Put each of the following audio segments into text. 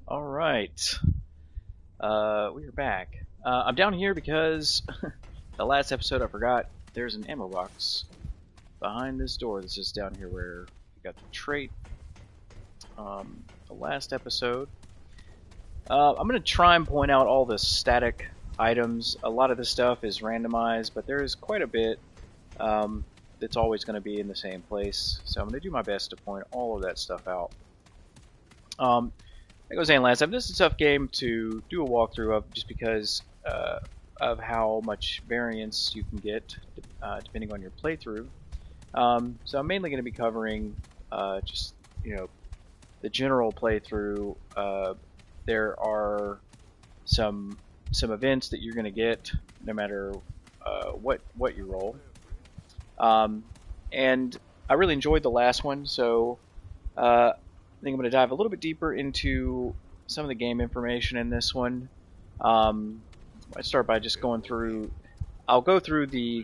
Alright, we are back. I'm down here because the last episode I forgot there's an ammo box behind this door that's just down here where we got the trait. The last episode. I'm going to try and point out all the static items. A lot of this stuff is randomized, but there is quite a bit that's always going to be in the same place. So I'm going to do my best to point all of that stuff out. Like I was saying last time, this is a tough game to do a walkthrough of just because of how much variance you can get depending on your playthrough. So I'm mainly going to be covering just the general playthrough. There are some events that you're going to get no matter what you roll, and I really enjoyed the last one, so I think I'm going to dive a little bit deeper into some of the game information in this one. I start by just going through. I'll go through the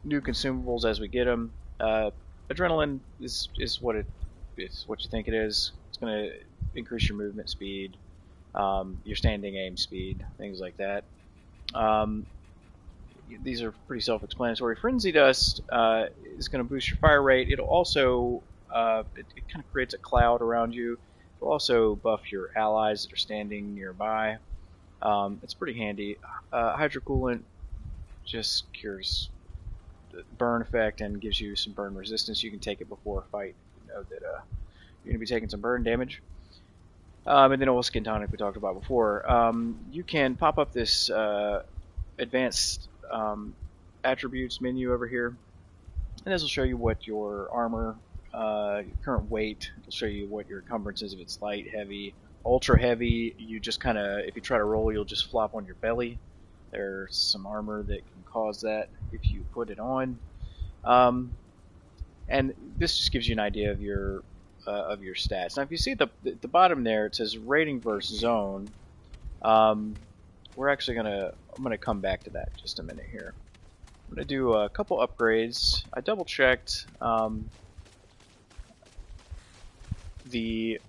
new consumables as we get them. Adrenaline is what it is, what you think it is. It's going to increase your movement speed, your standing aim speed, things like that. These are pretty self-explanatory. Frenzy Dust is going to boost your fire rate. It'll also it kind of creates a cloud around you. It'll also buff your allies that are standing nearby. It's pretty handy. Hydrocoolant just cures the burn effect and gives you some burn resistance. You can take it before a fight. You know that you're going to be taking some burn damage. And then Skin Tonic we talked about before. You can pop up this advanced attributes menu over here, and this will show you what your armor, your current weight. It'll show you what your encumbrance is, if it's light, heavy, ultra heavy. You just kind of, if you try to roll, you'll just flop on your belly. There's some armor that can cause that if you put it on, and this just gives you an idea of your stats. Now, if you see at the bottom there, it says rating versus zone. We're actually I'm gonna come back to that in just a minute here. I'm gonna do a couple upgrades. I double checked the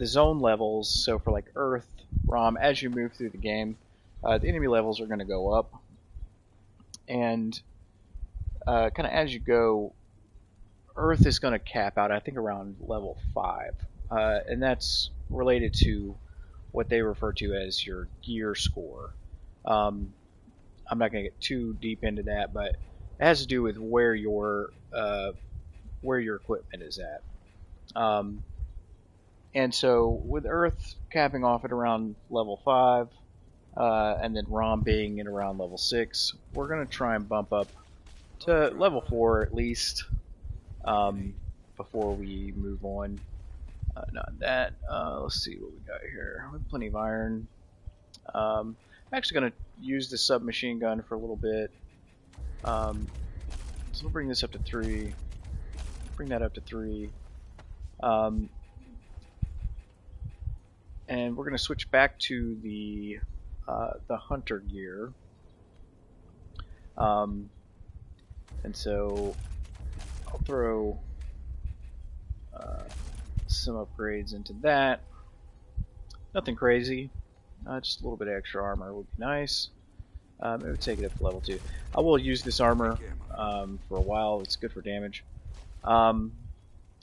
zone levels. So for like Earth, ROM, as you move through the game, the enemy levels are gonna go up, and kind of as you go, Earth is going to cap out, I think, around level 5, and that's related to what they refer to as your gear score. I'm not going to get too deep into that, but it has to do with where your equipment is at. And so with Earth capping off at around level 5, and then ROM being at around level 6, we're going to try and bump up to level 4 at least. Before we move on. Not that. Let's see what we got here. We have plenty of iron. I'm actually going to use the submachine gun for a little bit. So we'll bring this up to 3. Bring that up to 3. And we're going to switch back to the hunter gear. And so I'll throw some upgrades into that. Nothing crazy. Just a little bit of extra armor would be nice. Maybe take it up to level 2. I will use this armor for a while. It's good for damage.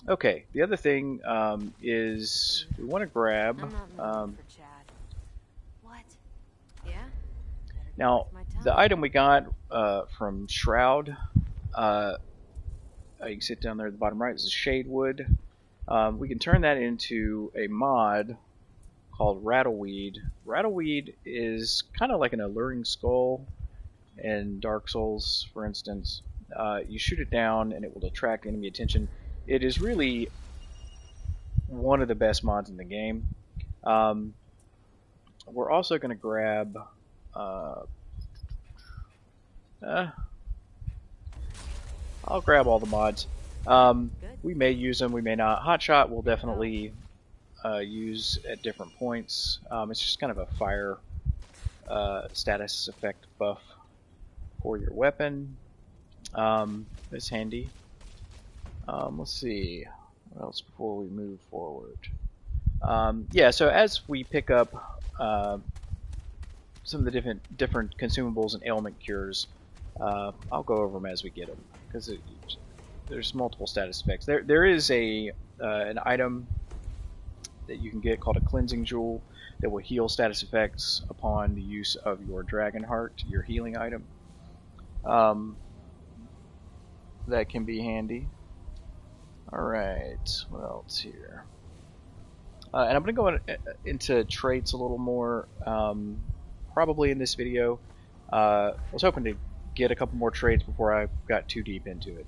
Okay, the other thing is we want to grab... Now, the item we got from Shroud... you can see it down there at the bottom right. This is Shade Wood. We can turn that into a mod called Rattleweed. Rattleweed is kind of like an alluring skull in Dark Souls, for instance. You shoot it down and it will attract enemy attention. It is really one of the best mods in the game. We're also going to grab... I'll grab all the mods. We may use them, we may not. Hotshot we'll definitely use at different points. It's just kind of a fire status effect buff for your weapon. It's handy. Let's see. What else before we move forward? Yeah, so as we pick up some of the different consumables and ailment cures, I'll go over them as we get them because there's multiple status effects. There is an item that you can get called a cleansing jewel that will heal status effects upon the use of your dragon heart, your healing item. That can be handy. Alright, what else here? And I'm going to go into traits a little more, probably in this video. I was hoping to get a couple more traits before I got too deep into it.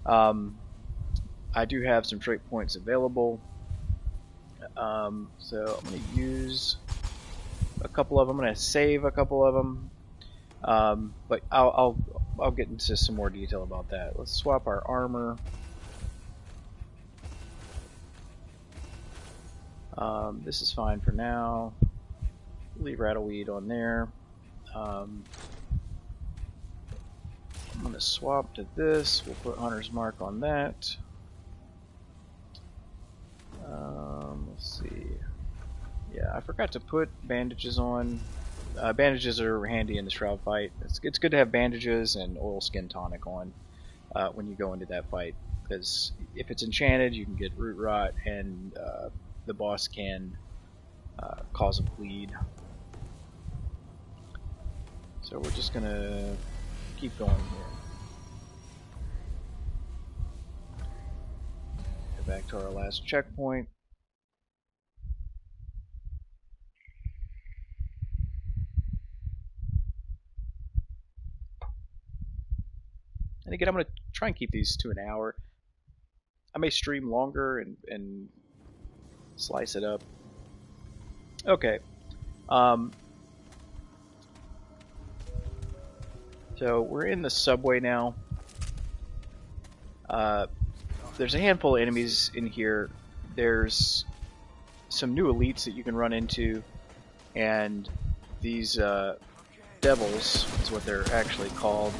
I do have some trait points available, so I'm going to use a couple of them. I'm going to save a couple of them, but I'll get into some more detail about that. Let's swap our armor. This is fine for now. Leave Rattleweed on there. I'm going to swap to this. We'll put Hunter's Mark on that. Let's see. Yeah, I forgot to put bandages on. Bandages are handy in the Shroud fight. It's good to have bandages and oil skin tonic on when you go into that fight, because if it's enchanted, you can get root rot, and the boss can cause a bleed. So we're just gonna keep going here. Go back to our last checkpoint. And again, I'm going to try and keep these to an hour. I may stream longer and slice it up. Okay. So we're in the subway now. There's a handful of enemies in here. There's some new elites that you can run into, and these devils is what they're actually called.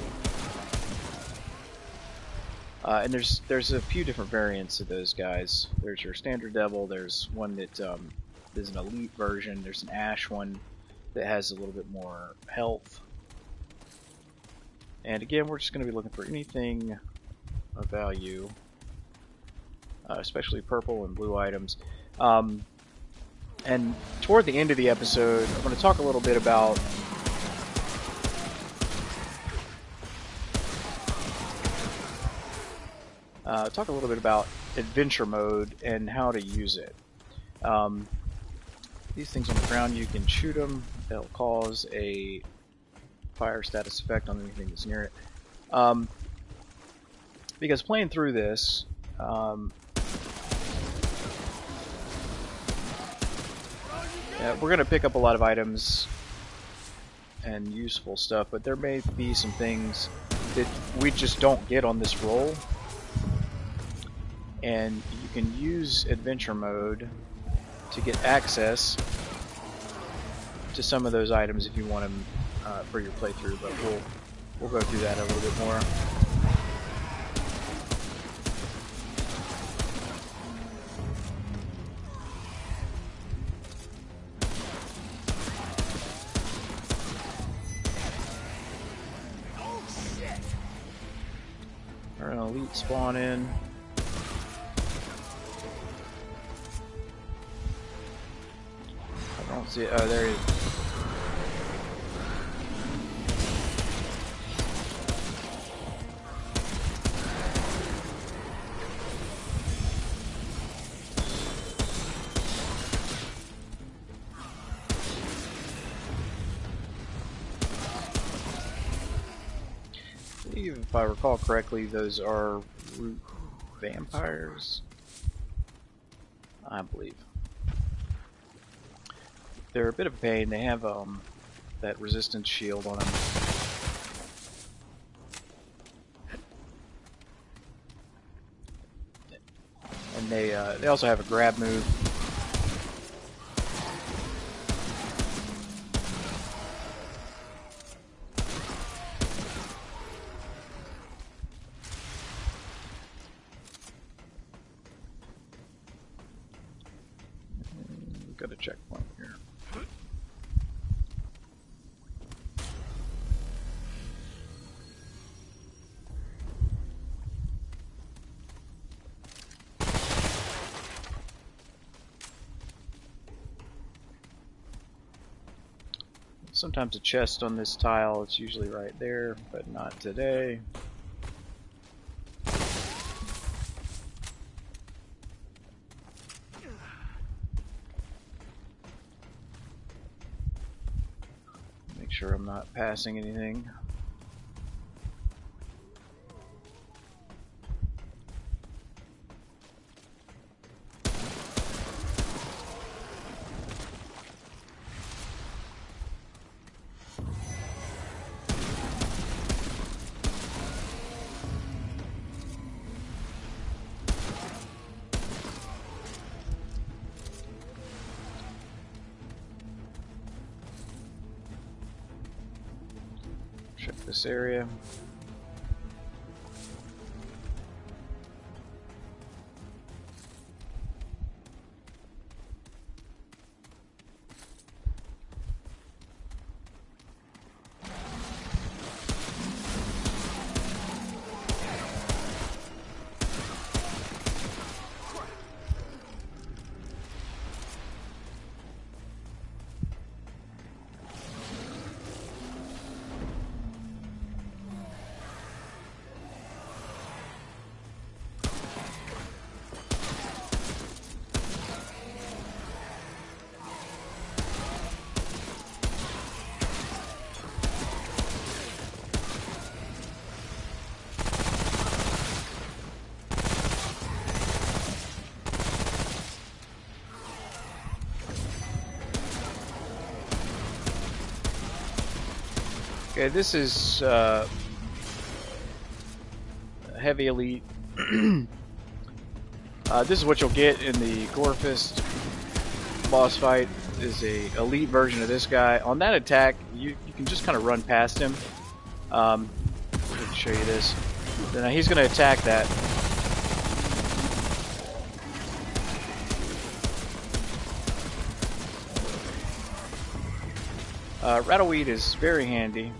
And there's a few different variants of those guys. There's your standard devil. There's one that is an elite version. There's an ash one that has a little bit more health. And again, we're just going to be looking for anything of value, especially purple and blue items. And toward the end of the episode, I'm going to talk a little bit about adventure mode and how to use it. These things on the ground, you can shoot them. They'll cause a fire status effect on anything that's near it. Because playing through this, we're going to pick up a lot of items and useful stuff, but there may be some things that we just don't get on this roll. And you can use adventure mode to get access to some of those items if you want them for your playthrough, but we'll go through that a little bit more. Our elite spawn in. I don't see it. Oh, there he is. If I recall correctly, those are root vampires, I believe. They're a bit of a pain. They have that resistance shield on them. And they also have a grab move. we've got a checkpoint here. Sometimes a chest on this tile, it's usually right there, but not today. Make sure I'm not passing anything. Check this area. Okay, this is heavy elite. This is what you'll get in the Gorefist boss fight. Is a elite version of this guy. On that attack, you can just kind of run past him. Let me show you this. Then he's going to attack that. Rattleweed is very handy.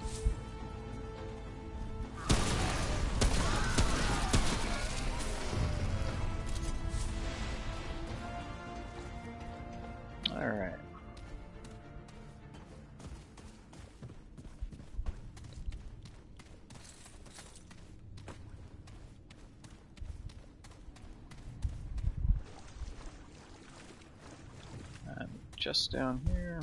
Alright. Just down here.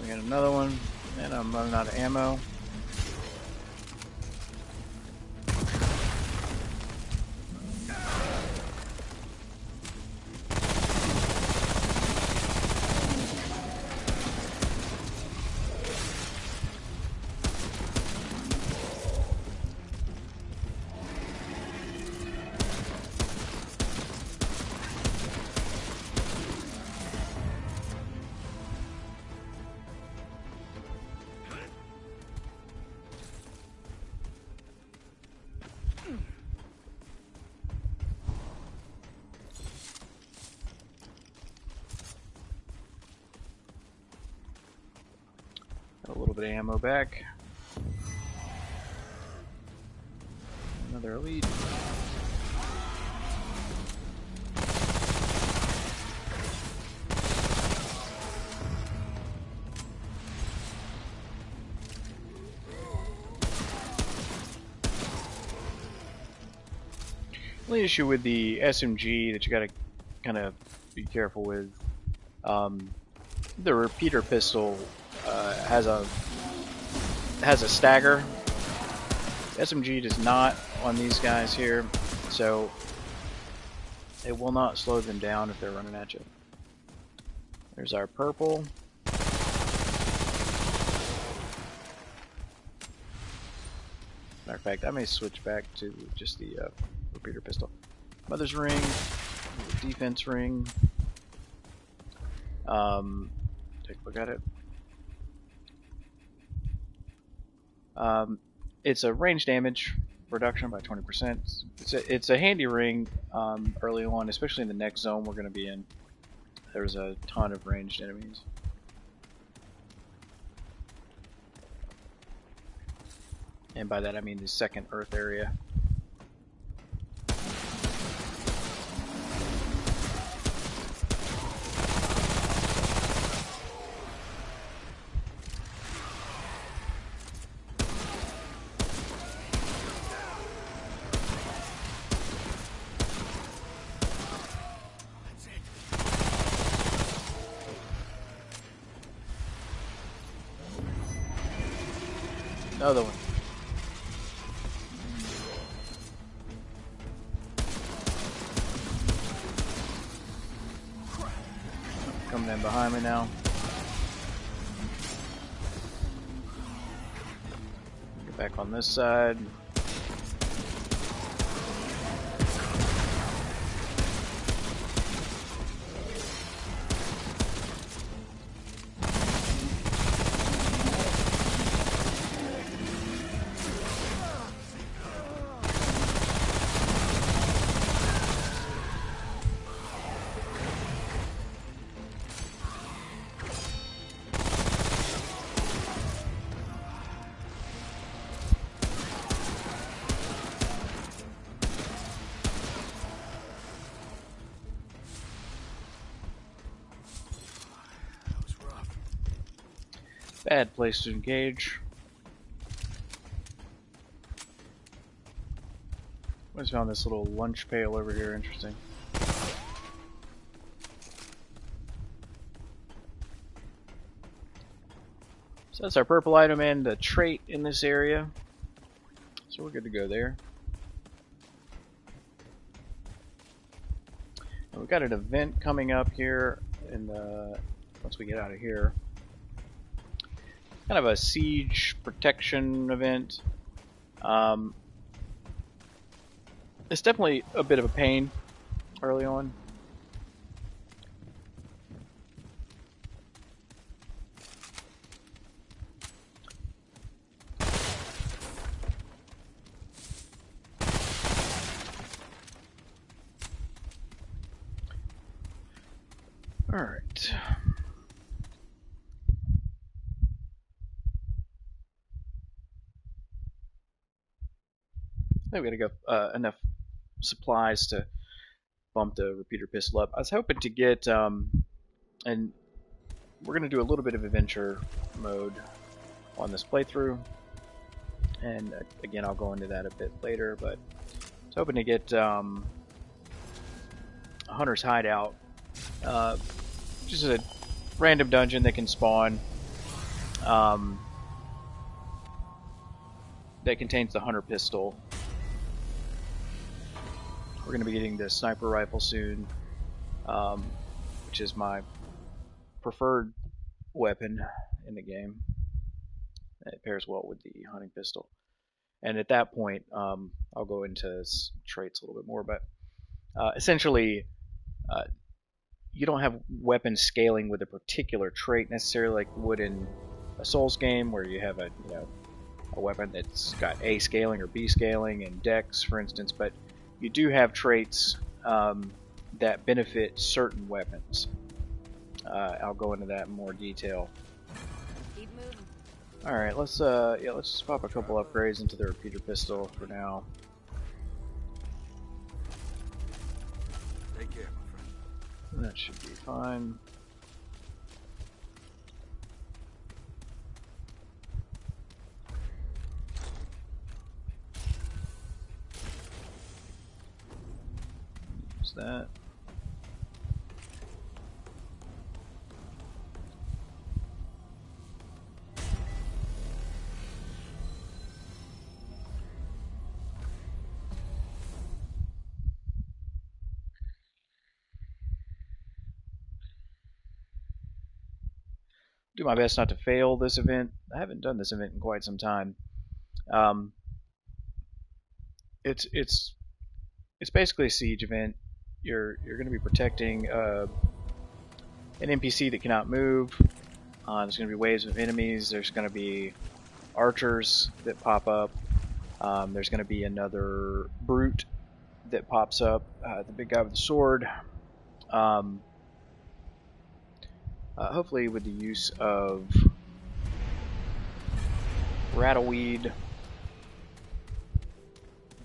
We got another one, and I'm running out of ammo. Got a little bit of ammo back. Another elite. The only issue with the SMG that you gotta kind of be careful with, the repeater pistol has a stagger. The SMG does not on these guys here, so it will not slow them down if they're running at you. There's our purple. Matter of fact, I may switch back to just the repeater pistol. Mother's ring, defense ring. Take a look at it. It's a range damage reduction by 20%. It's a handy ring early on, especially in the next zone we're going to be in. There's a ton of ranged enemies. And by that I mean the second Earth area. Another one. Coming in behind me now. Get back on this side. Bad place to engage. I just found this little lunch pail over here, interesting. So that's our purple item and the trait in this area. So we're good to go there. And we've got an event coming up here in the, once we get out of here. Kind of a siege protection event. It's definitely a bit of a pain early on. All right. I think we gotta go enough supplies to bump the repeater pistol up. I was hoping to get, and we're gonna do a little bit of adventure mode on this playthrough, and again I'll go into that a bit later. But I was hoping to get a hunter's hideout, just a random dungeon that can spawn. That contains the hunter pistol. We're going to be getting the sniper rifle soon, which is my preferred weapon in the game. It pairs well with the hunting pistol. And at that point, I'll go into traits a little bit more. But essentially, you don't have weapon scaling with a particular trait necessarily, like you would in a Souls game, where you have a weapon that's got A scaling or B scaling and Dex, for instance. But you do have traits that benefit certain weapons. I'll go into that in more detail. Keep moving. All right, let's just pop a couple upgrades into the repeater pistol for now. Take care, my friend. That should be fine. Use that. Do my best not to fail this event. I haven't done this event in quite some time. Um, it's basically a siege event. You're going to be protecting an NPC that cannot move. There's going to be waves of enemies. There's going to be archers that pop up. There's going to be another brute that pops up. The big guy with the sword. Hopefully with the use of Rattleweed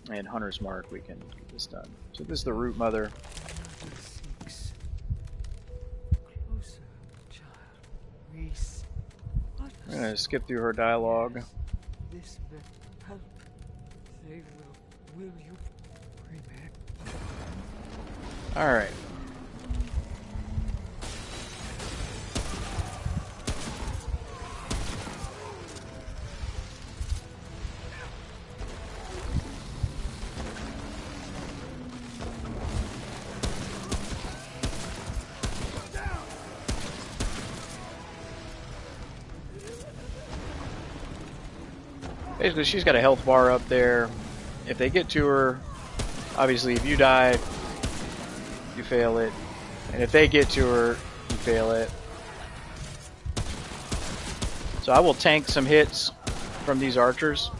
and Hunter's Mark we can get this done. So this is the Root Mother. I'm going to skip through her dialogue. This may help. They will you prepare? Alright. Basically, she's got a health bar up there. If they get to her, obviously if you die, you fail it. And if they get to her, you fail it. So I will tank some hits from these archers.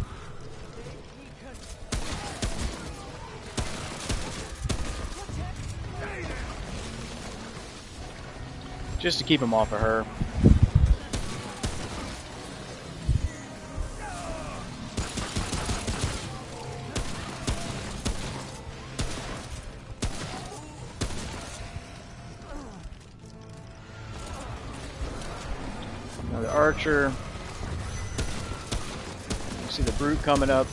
Just to keep them off of her. Another archer. You see the brute coming up.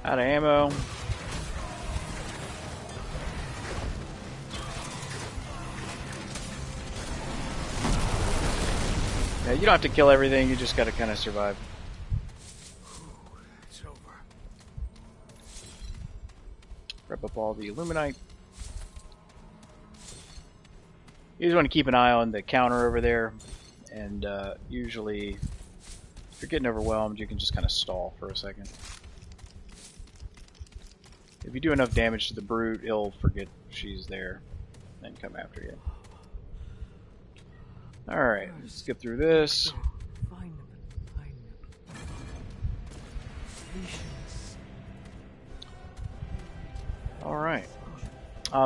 Out of ammo. Yeah, you don't have to kill everything, you just gotta kind of survive. It's over. Rep up all the Illuminite. You just want to keep an eye on the counter over there, and usually, if you're getting overwhelmed, you can just kind of stall for a second. If you do enough damage to the brute, he'll forget she's there and come after you. Alright, let's skip through this. Find them. Find them. Patience. Alright.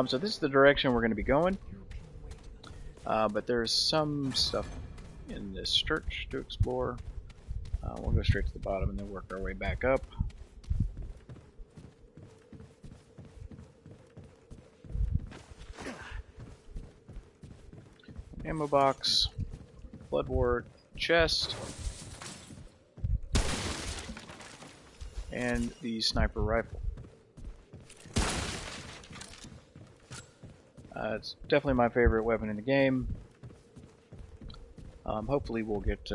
So this is the direction we're going to be going. But there's some stuff in this church to explore. We'll go straight to the bottom and then work our way back up. Ammo box, bloodwort, chest, and the sniper rifle. It's definitely my favorite weapon in the game. Hopefully we'll get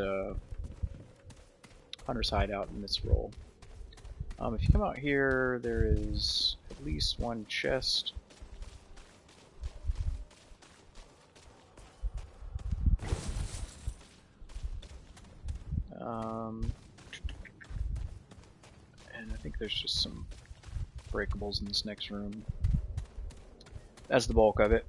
Hunter's Hideout in this role. If you come out here, there is at least one chest. And I think there's just some breakables in this next room. That's the bulk of it.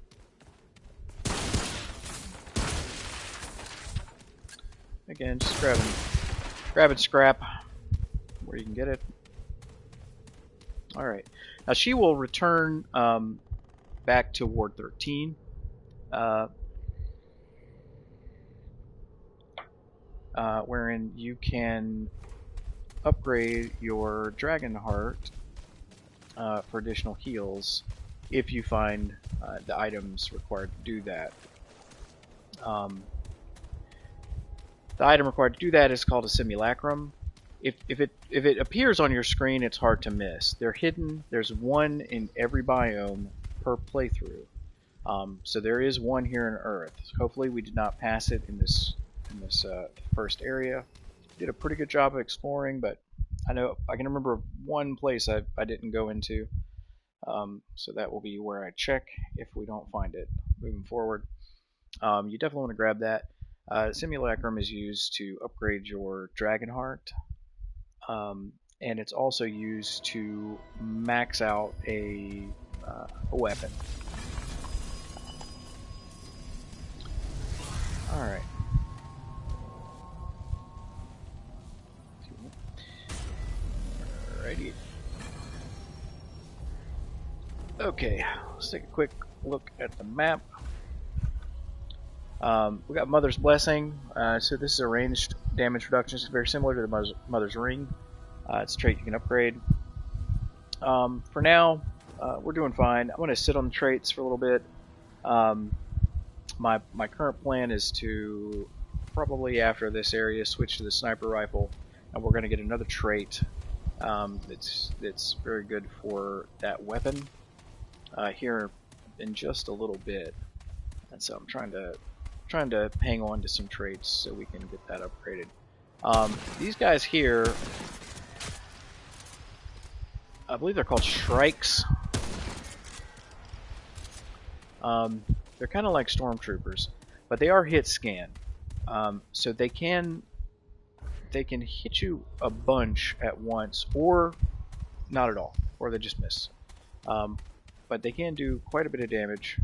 Again, just grabbing scrap where you can get it. Alright. Now she will return back to Ward 13. Wherein you can upgrade your Dragon Heart for additional heals if you find the items required to do that. The item required to do that is called a Simulacrum. If it appears on your screen, it's hard to miss. They're hidden. There's one in every biome per playthrough. So there is one here in Earth. Hopefully we did not pass it in this first area. Did a pretty good job of exploring, but I can remember one place I didn't go into. So that will be where I check if we don't find it moving forward. You definitely want to grab that. Simulacrum is used to upgrade your Dragon Heart, and it's also used to max out a weapon. Alright. Alrighty. Okay, let's take a quick look at the map. We got Mother's Blessing. So this is a ranged damage reduction. It's very similar to the Mother's Ring. It's a trait you can upgrade. For now, we're doing fine. I'm going to sit on the traits for a little bit. My current plan is to probably after this area switch to the sniper rifle, and we're going to get another trait that's very good for that weapon here in just a little bit. And so I'm trying to hang on to some traits so we can get that upgraded. These guys here, I believe they're called Shrikes. They're kind of like stormtroopers, but they are hit scan. So they can hit you a bunch at once, or not at all, or they just miss. But they can do quite a bit of damage.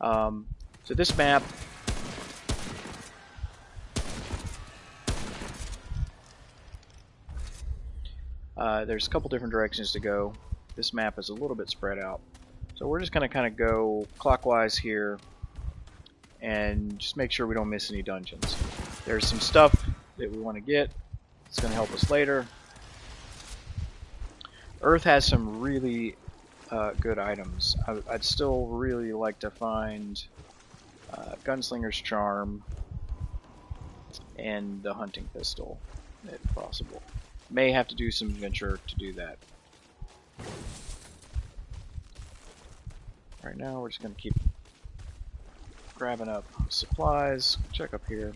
So this map, there's a couple different directions to go. This map is a little bit spread out. So we're just going to kind of go clockwise here and just make sure we don't miss any dungeons. There's some stuff that we want to get. It's going to help us later. Earth has some really good items. I'd still really like to find Gunslinger's Charm and the Hunting Pistol, if possible. May have to do some adventure to do that. Right now we're just going to keep grabbing up supplies. Check up here.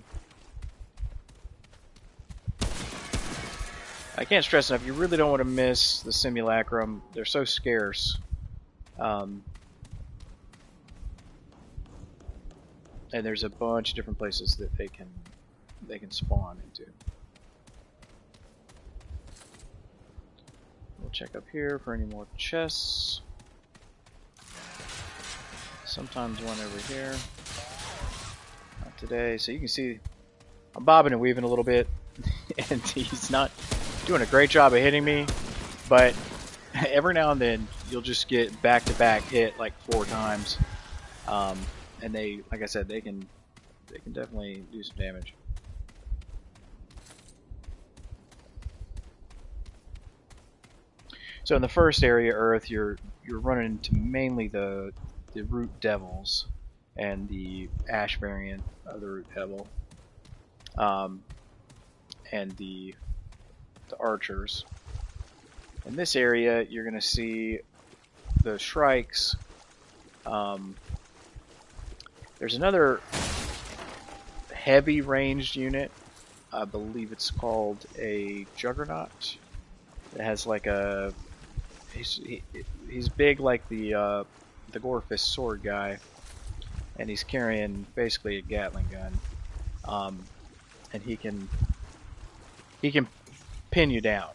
I can't stress enough, you really don't want to miss the Simulacrum. They're so scarce. And there's a bunch of different places that they can spawn into. We'll check up here for any more chests. Sometimes one over here. Not today. So you can see I'm bobbing and weaving a little bit, and he's not doing a great job of hitting me, but every now and then you'll just get back-to-back hit like 4 times. And they, like I said, they can definitely do some damage. So in the first area, Earth, you're running into mainly the Root Devils and the Ash variant of the Root Devil, and the Archers. In this area, you're going to see the Shrikes. There's another heavy ranged unit. I believe it's called a Juggernaut. It has like a he's big like the Gorefist sword guy, and he's carrying basically a Gatling gun. And he can he can pin you down.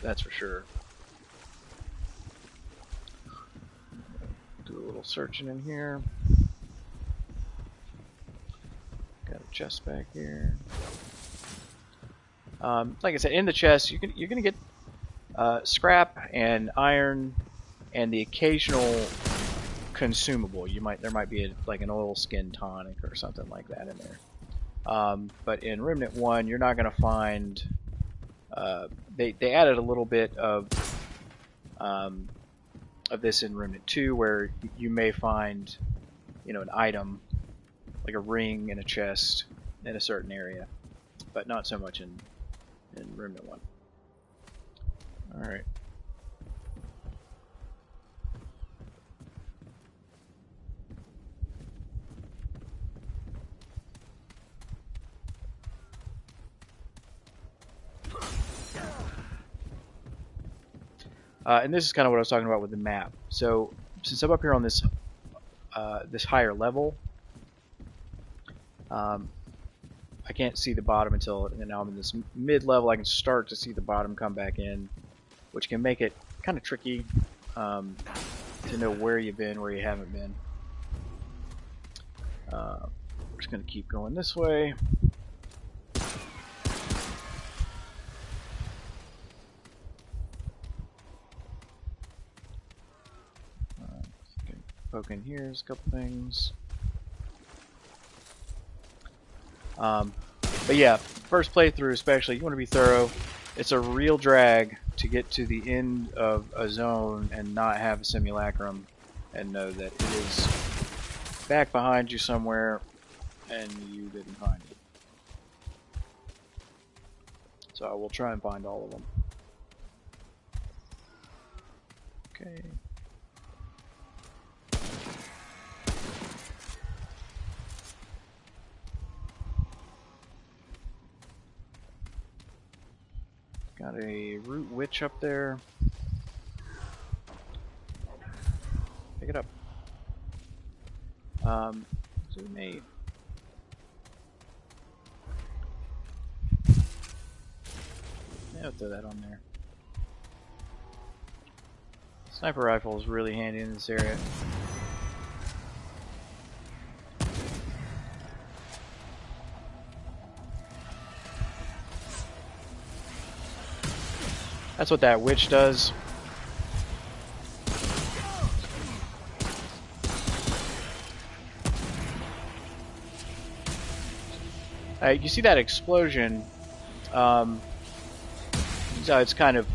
That's for sure. Do a little searching in here. Got a chest back here. Like I said, in the chest, you're gonna get scrap and iron and the occasional consumable. There might be like an oil skin tonic or something like that in there. But in Remnant 1, you're not gonna find. They added a little bit of this in Remnant 2, where you may find, an item like a ring in a chest in a certain area, but not so much in Remnant 1. All right. And this is kind of what I was talking about with the map. So since I'm up here on this this higher level, I can't see the bottom until now I'm in this mid-level. I can start to see the bottom come back in, which can make it kind of tricky to know where you've been, where you haven't been. We're just going to keep going this way. Poke in here, there's a couple things. But yeah, first playthrough especially, you want to be thorough. It's a real drag to get to the end of a zone and not have a simulacrum and know that it is back behind you somewhere and you didn't find it. So I will try and find all of them. Okay. Got a root witch up there. Pick it up. Zoom me. Yeah, I'll throw that on there. Sniper rifle is really handy in this area. That's what that witch does. You see that explosion? So it's kind of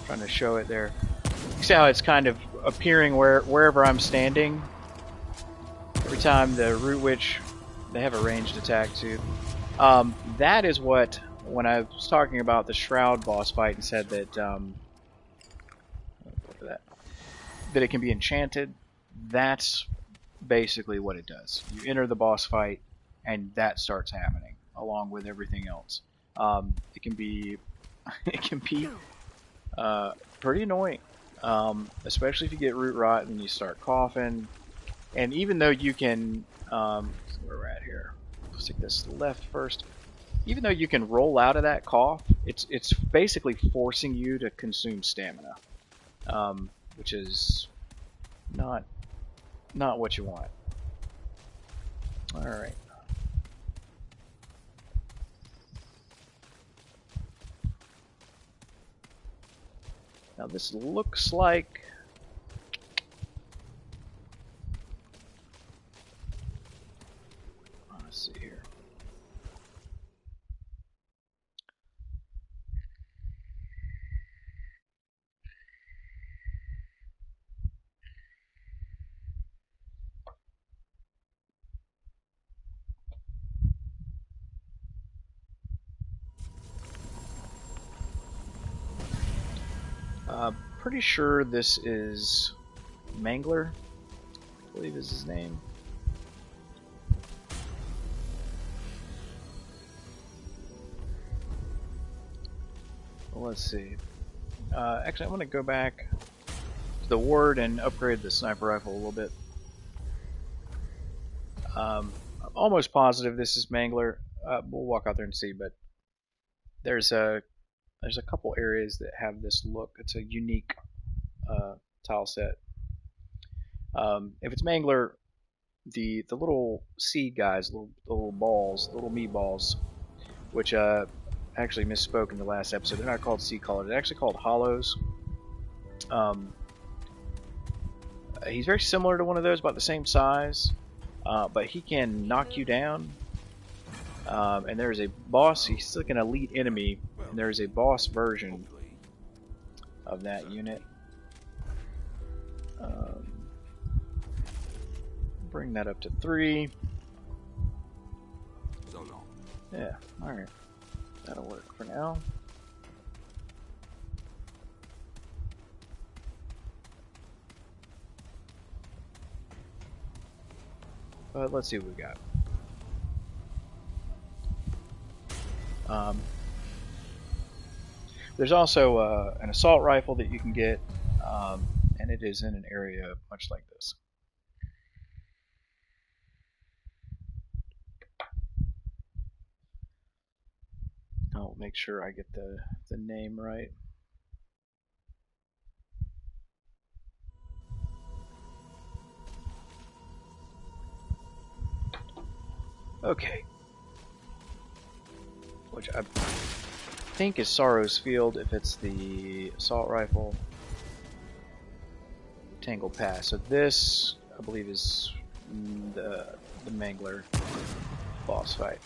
trying to show it there. You see how it's kind of appearing wherever I'm standing. Every time the root witch, they have a ranged attack too. That is what. When I was talking about the Shroud boss fight and said that that it can be enchanted, that's basically what it does. You enter the boss fight, and that starts happening along with everything else. It can be pretty annoying, especially if you get root rot and you start coughing. And even though you can, where we're at here, let's take this left first. Even though you can roll out of that cough, it's basically forcing you to consume stamina, which is not what you want. All right. Now this looks like. Let's see here. Pretty sure this is Mangler, I believe is his name. Well, let's see. Actually, I'm going to go back to the ward and upgrade the sniper rifle a little bit. I'm almost positive this is Mangler. We'll walk out there and see, but there's a couple areas that have this look. It's a unique tile set. If it's Mangler, the little seed guys, the little balls, the little meatballs, which actually misspoke in the last episode. They're not called seed colors. They're actually called hollows. He's very similar to one of those, about the same size, but he can knock you down. And there's a boss. He's like an elite enemy, and there's a boss version of that unit. Bring that up to 3. So long. Yeah, alright. That'll work for now. But let's see what we got. There's also an assault rifle that you can get, and it is in an area much like this. I'll make sure I get the name right. Okay. Which I think is Sorrow's Field if it's the assault rifle. Tangle Pass. So this, I believe, is the Mangler boss fight.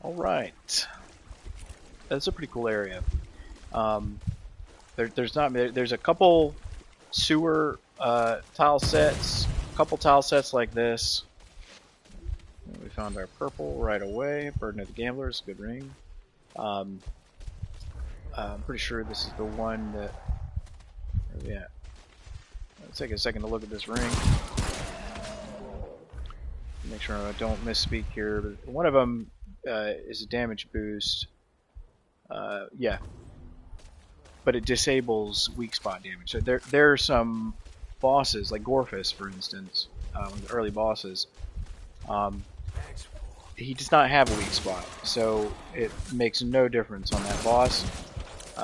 Alright. That's a pretty cool area. There's a couple sewer tile sets, a couple tile sets like this. And we found our purple right away. Burden of the Gamblers, good ring. I'm pretty sure this is the one that. Yeah. Let's take a second to look at this ring. Make sure I don't misspeak here. But one of them is a damage boost. Yeah. But it disables weak spot damage. So there are some bosses, like Gorfus, for instance, one of the early bosses. He does not have a weak spot, so it makes no difference on that boss.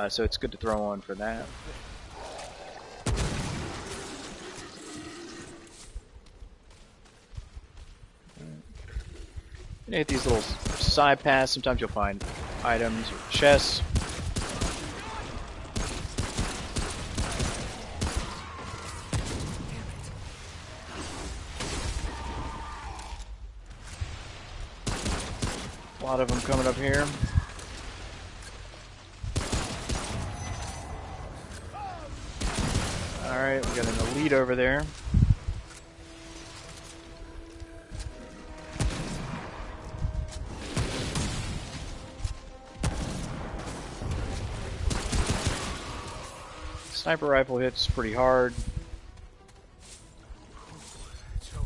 So it's good to throw on for that. You hit these little side paths. Sometimes you'll find items or chests. A lot of them coming up here. Alright, we got an elite over there. Sniper rifle hits pretty hard. It's over.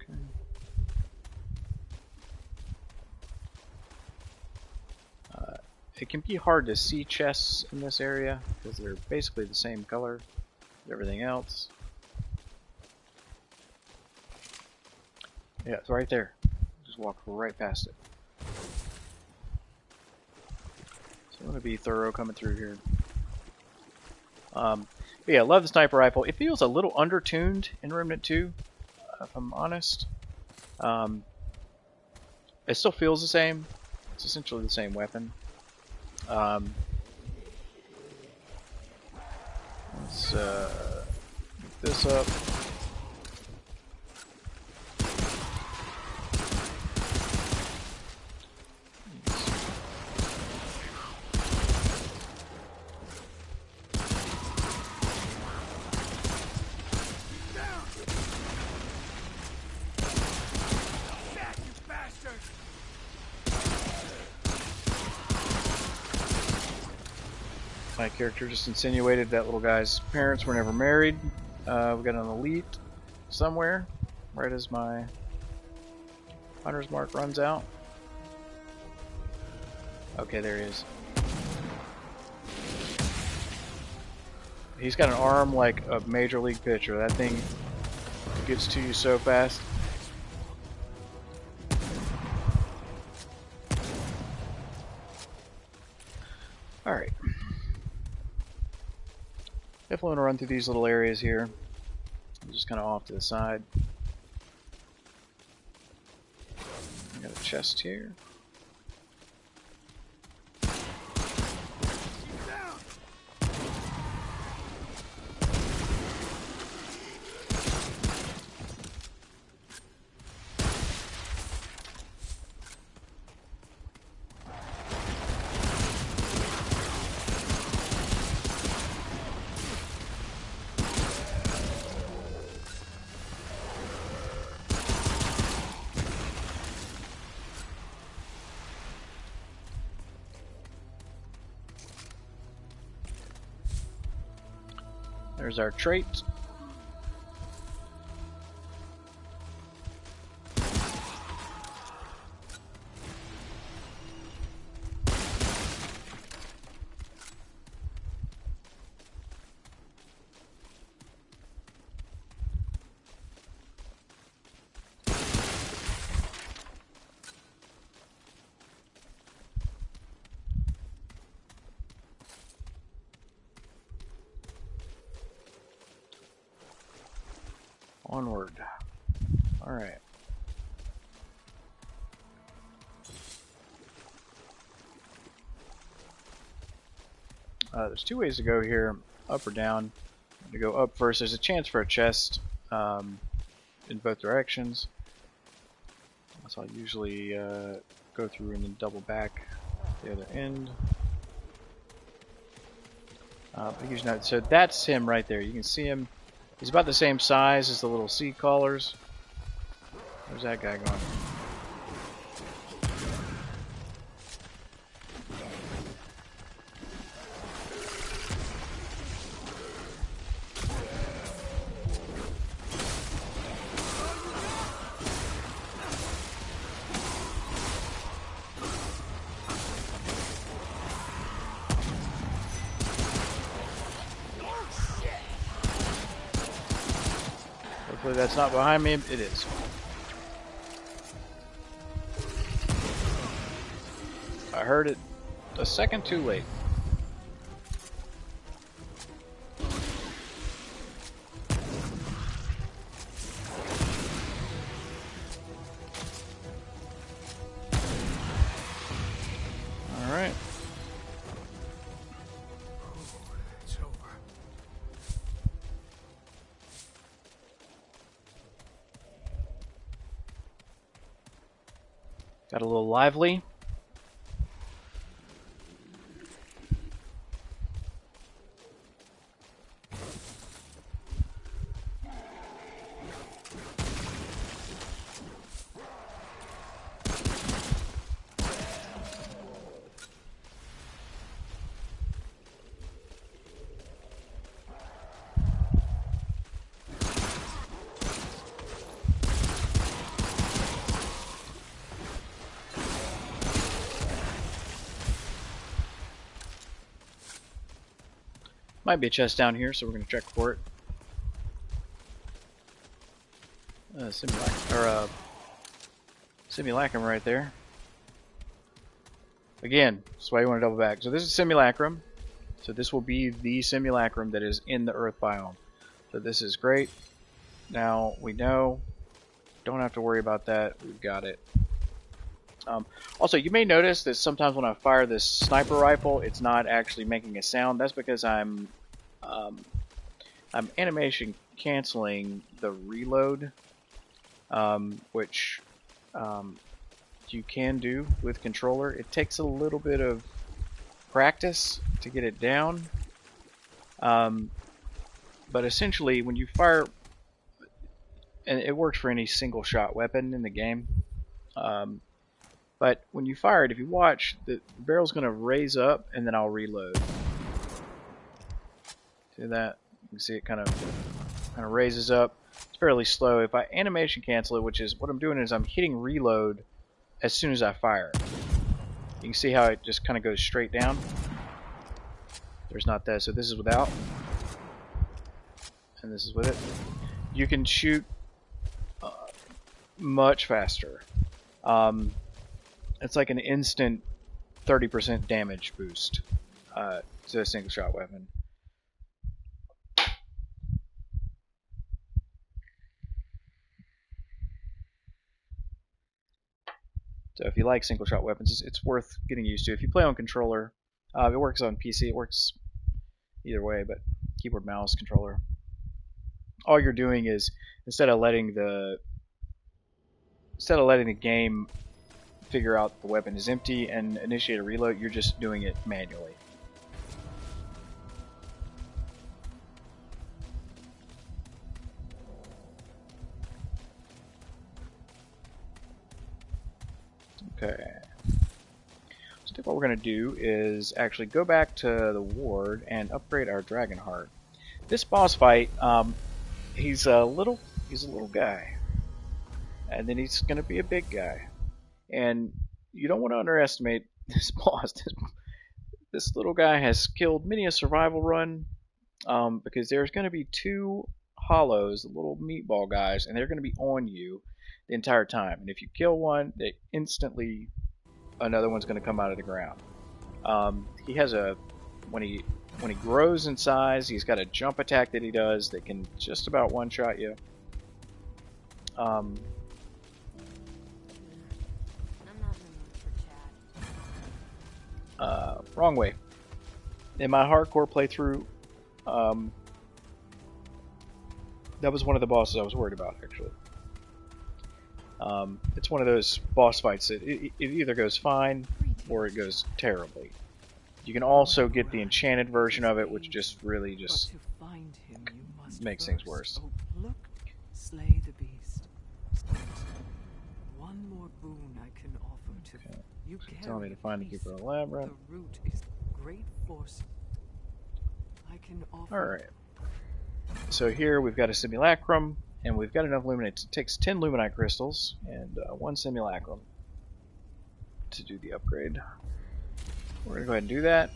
Okay. It can be hard to see chests in this area because they're basically the same color as everything else. Yeah, it's right there. Just walk right past it. So I'm going to be thorough coming through here. But yeah, I love the sniper rifle. It feels a little undertuned in Remnant 2, if I'm honest. It still feels the same. It's essentially the same weapon. Let's pick this up. My character just insinuated that little guy's parents were never married. We got an elite somewhere, right as my hunter's mark runs out. Okay, there he is. He's got an arm like a major league pitcher. That thing gets to you so fast. Alright. Definitely want to run through these little areas here. Just kind of off to the side. Got a chest here. There's our trait. Onward. Alright. There's two ways to go here, up or down. To go up first, there's a chance for a chest in both directions. So I'll usually go through and then double back the other end. So that's him right there. You can see him. He's about the same size as the little sea callers. Where's that guy going? Hopefully that's not behind me. It is. I heard it a second too late. All right. It's over. Got a little lively. Might be a chest down here, so we're going to check for it. Simulacrum right there. Again, that's why you want to double back. So this is Simulacrum. So this will be the Simulacrum that is in the Earth biome. So this is great. Now we know. Don't have to worry about that. We've got it. Also, you may notice that sometimes when I fire this sniper rifle, it's not actually making a sound. That's because I'm animation canceling the reload, which you can do with controller. It takes a little bit of practice to get it down, but essentially when you fire, and it works for any single shot weapon in the game, but when you fire it, if you watch, the barrel's going to raise up and then I'll reload. See that? You can see it kind of raises up. It's fairly slow. If I animation cancel it, which is what I'm doing, is I'm hitting reload as soon as I fire. You can see how it just kind of goes straight down. There's not that, so this is without. and this is with it, you can shoot much faster. It's like an instant 30% damage boost to a single shot weapon. So if you like single shot weapons, it's worth getting used to. If you play on controller, it works on PC. It works either way, but keyboard, mouse, controller. All you're doing is instead of letting the game figure out the weapon is empty and initiate a reload, you're just doing it manually. Okay. So I think what we're going to do is actually go back to the ward and upgrade our Dragon Heart. This boss fight, he's a little guy, and then he's going to be a big guy, and you don't want to underestimate this boss. This little guy has killed many a survival run, because there's going to be two hollows, the little meatball guys, and they're going to be on you the entire time. And if you kill one, they instantly another one's going to come out of the ground. He has when he grows in size, he's got a jump attack that he does that can just about one-shot you. I'm not in the mood for chat. Wrong way. In my hardcore playthrough, that was one of the bosses I was worried about, actually. It's one of those boss fights that it either goes fine or it goes terribly. You can also get the enchanted version of it, which just really just makes things worse. Look, slay the beast. One more boon I can offer to you. Telling me to find the Keeper of the Labyrinth. The root is great force. I can offer. All right. So here we've got a simulacrum, and we've got enough luminite. It takes 10 luminite crystals and 1 simulacrum to do the upgrade. We're gonna go ahead and do that,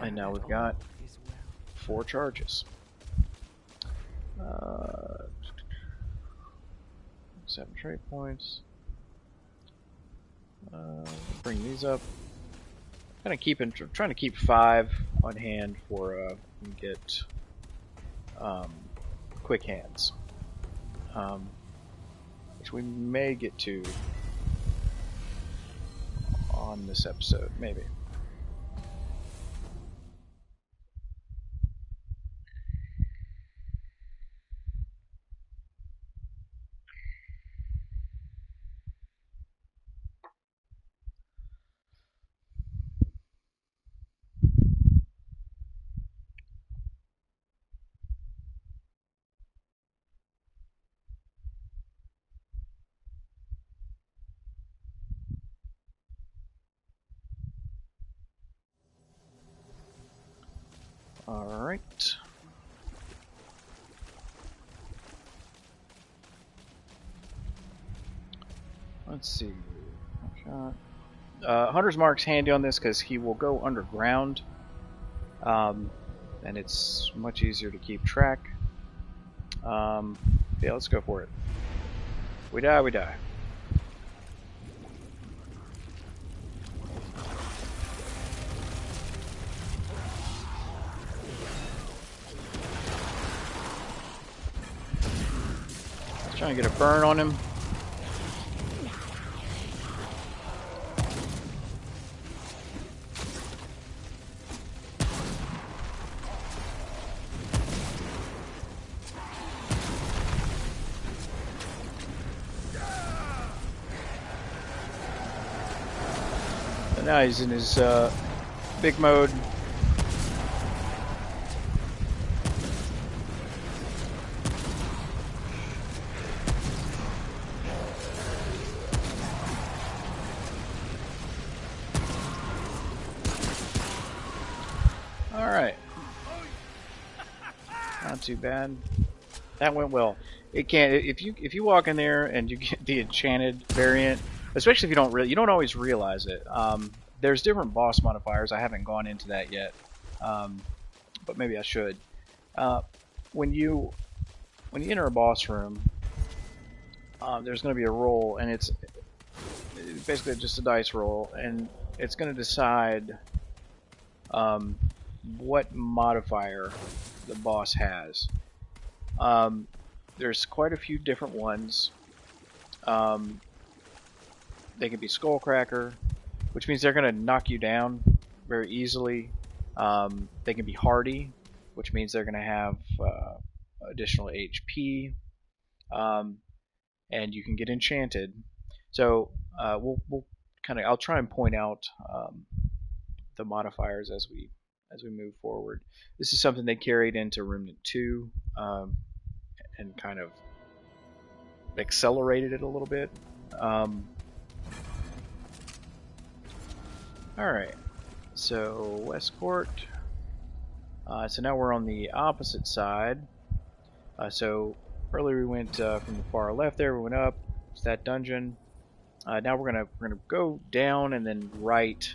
and now we've got 4 charges. 7 trait points. Bring these up. Trying to keep 5 on hand for when we get quick hands, which we may get to on this episode, maybe. Alright. Let's see. Hunter's Mark's handy on this because he will go underground, and it's much easier to keep track. Yeah, let's go for it. We die, we die. Trying to get a burn on him. And now he's in his big mode. Alright. Not too bad. That went well. It can't if you walk in there and you get the enchanted variant, especially if you don't always realize it. There's different boss modifiers. I haven't gone into that yet. But maybe I should. when you enter a boss room, there's going to be a roll, and it's basically just a dice roll, and it's going to decide what modifier the boss has. There's quite a few different ones. They can be Skullcracker, which means they're going to knock you down very easily. They can be Hardy, which means they're going to have additional HP, and you can get enchanted. So we'll kind of, I'll try and point out the modifiers as we move forward. This is something they carried into Remnant 2 and kind of accelerated it a little bit. Alright, so West Court. So now we're on the opposite side. So earlier we went from the far left there, we went up. It's that dungeon. Now we're gonna go down and then right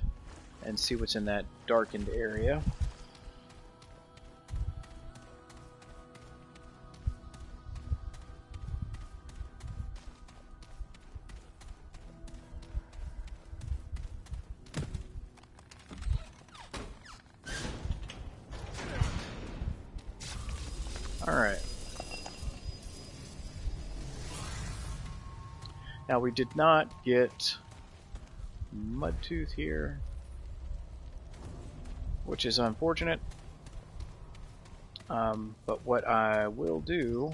and see what's in that darkened area. Alright. Now we did not get Mudtooth here, which is unfortunate. But what I will do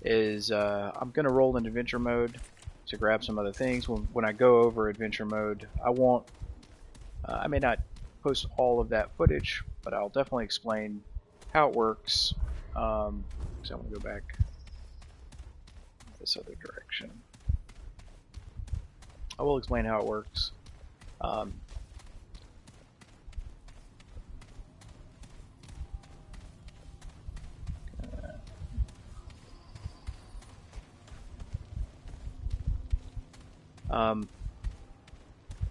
is I'm going to roll into adventure mode to grab some other things. When I go over adventure mode, I won't. I may not post all of that footage, but I'll definitely explain how it works. So I'm going to go back this other direction. I will explain how it works.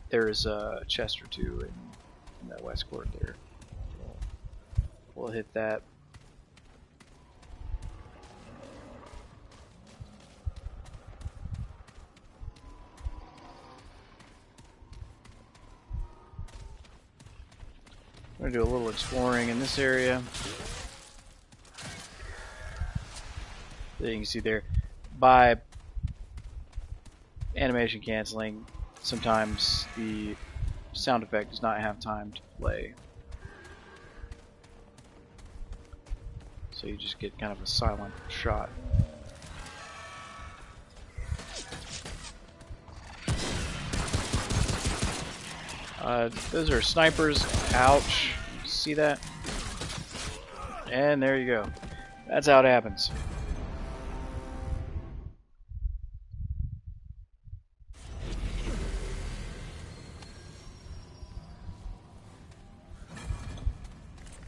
There's a chest or two in that west court there. We'll hit that. I'm going to do a little exploring in this area. You can see there, by animation canceling, sometimes the sound effect does not have time to play. So you just get kind of a silent shot. Those are snipers. Ouch. See that? And there you go. That's how it happens.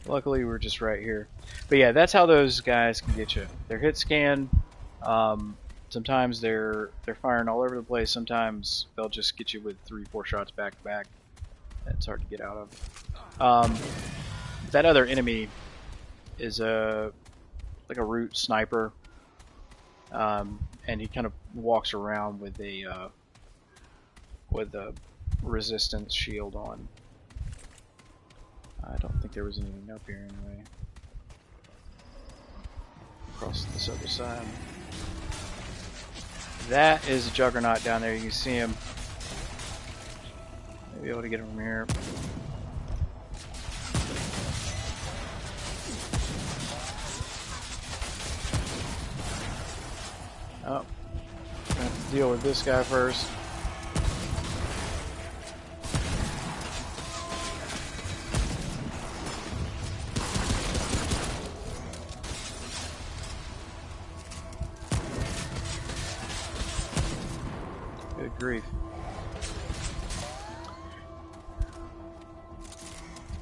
Luckily we're just right here. But yeah, that's how those guys can get you. They're hit scan. Sometimes they're firing all over the place. Sometimes they'll just get you with 3-4 shots back to back. That's hard to get out of. That other enemy is like a root sniper, and he kind of walks around with a resistance shield on. I don't think there was anything up here anyway. Across this other side. That is a Juggernaut down there. You can see him. Maybe able to get him from here. Oh, gonna have to deal with this guy first. Good grief.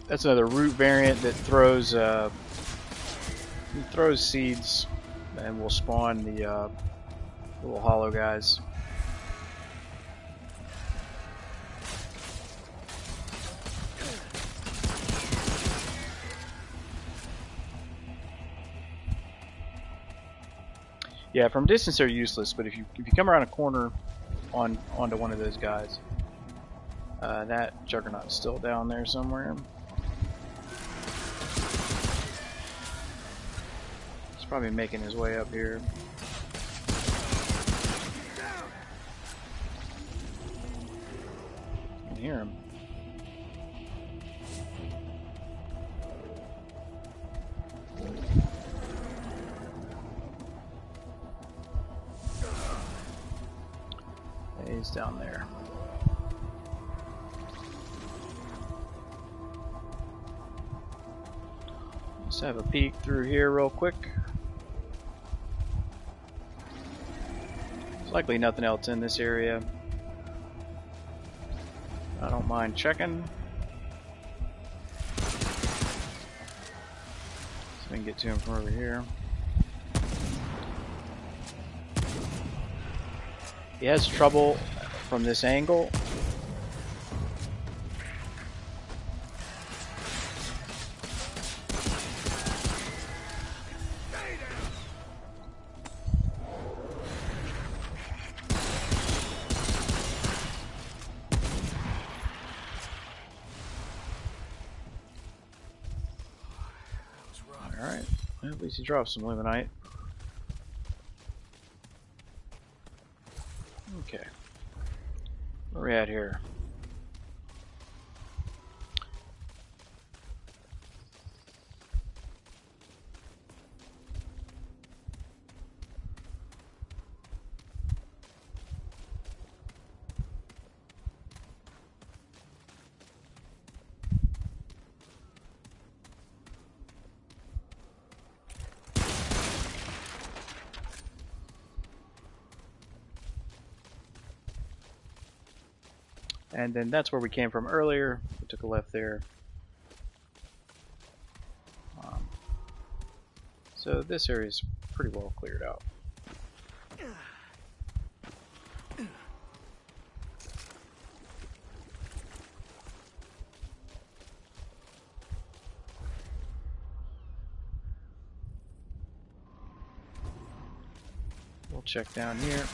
That's another root variant that throws seeds and will spawn the little hollow guys. Yeah, from distance they're useless, but if you come around a corner onto one of those guys, that Juggernaut's still down there somewhere. He's probably making his way up here. I can hear him. He's down there. Let's have a peek through here real quick. There's likely nothing else in this area. I don't mind checking. So we can get to him from over here. He has trouble from this angle. Alright, well, at least he dropped some limonite. Okay. Where are we at here? And then that's where we came from earlier. We took a left there. So this area is pretty well cleared out. We'll check down here.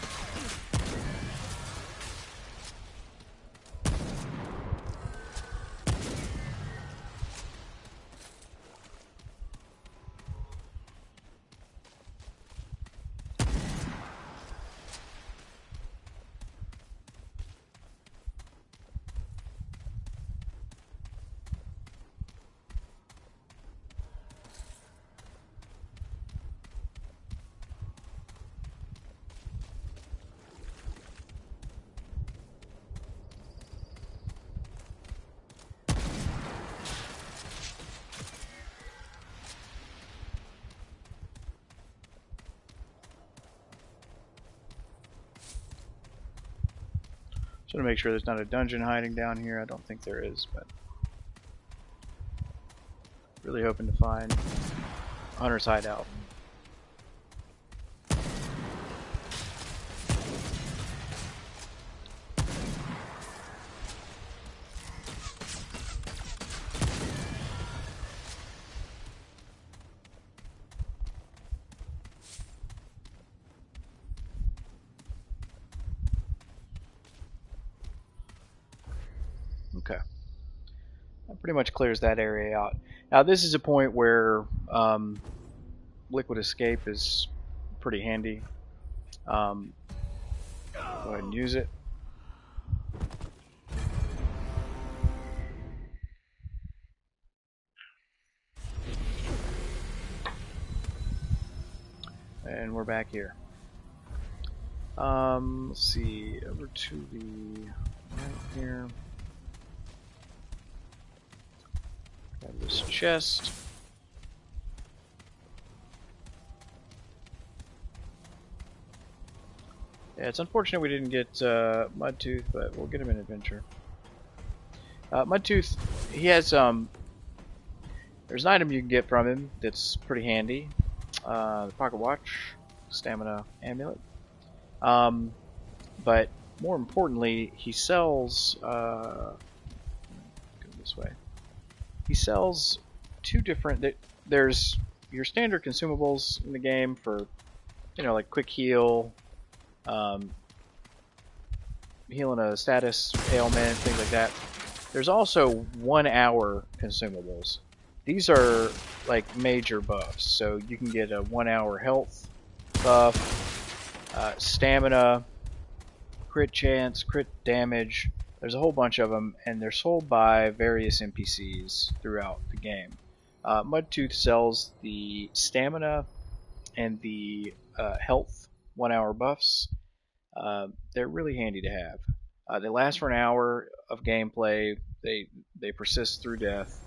Just want to make sure there's not a dungeon hiding down here. I don't think there is, but really hoping to find Hunter's hideout. Okay. That pretty much clears that area out. Now this is a point where liquid escape is pretty handy. Go ahead and use it. And we're back here. Let's see, over to the right here. Grab this chest. Yeah, it's unfortunate we didn't get Mudtooth, but we'll get him in Adventure. Mudtooth, he has there's an item you can get from him that's pretty handy. The Pocket Watch, Stamina Amulet. But more importantly, he sells. Go this way. He sells two different. There's your standard consumables in the game for you know, like quick heal, healing a status ailment, things like that. There's also 1 hour consumables. These are like major buffs, so you can get a 1 hour health buff, stamina, crit chance, crit damage. There's a whole bunch of them, and they're sold by various NPCs throughout the game. Mudtooth sells the stamina and the health 1 hour buffs. They're really handy to have. They last for an hour of gameplay. They persist through death.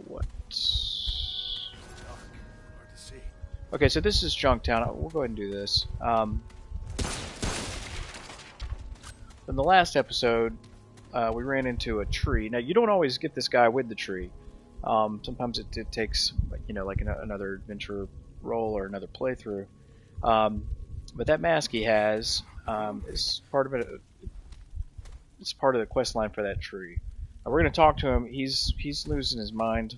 What? Hard to see. Okay, so this is Junktown. We'll go ahead and do this. In the last episode, we ran into a tree. Now, you don't always get this guy with the tree. Sometimes it takes, you know, like another adventure roll or another playthrough. But that mask he has is part of it. It's part of the quest line for that tree. We're going to talk to him. He's losing his mind.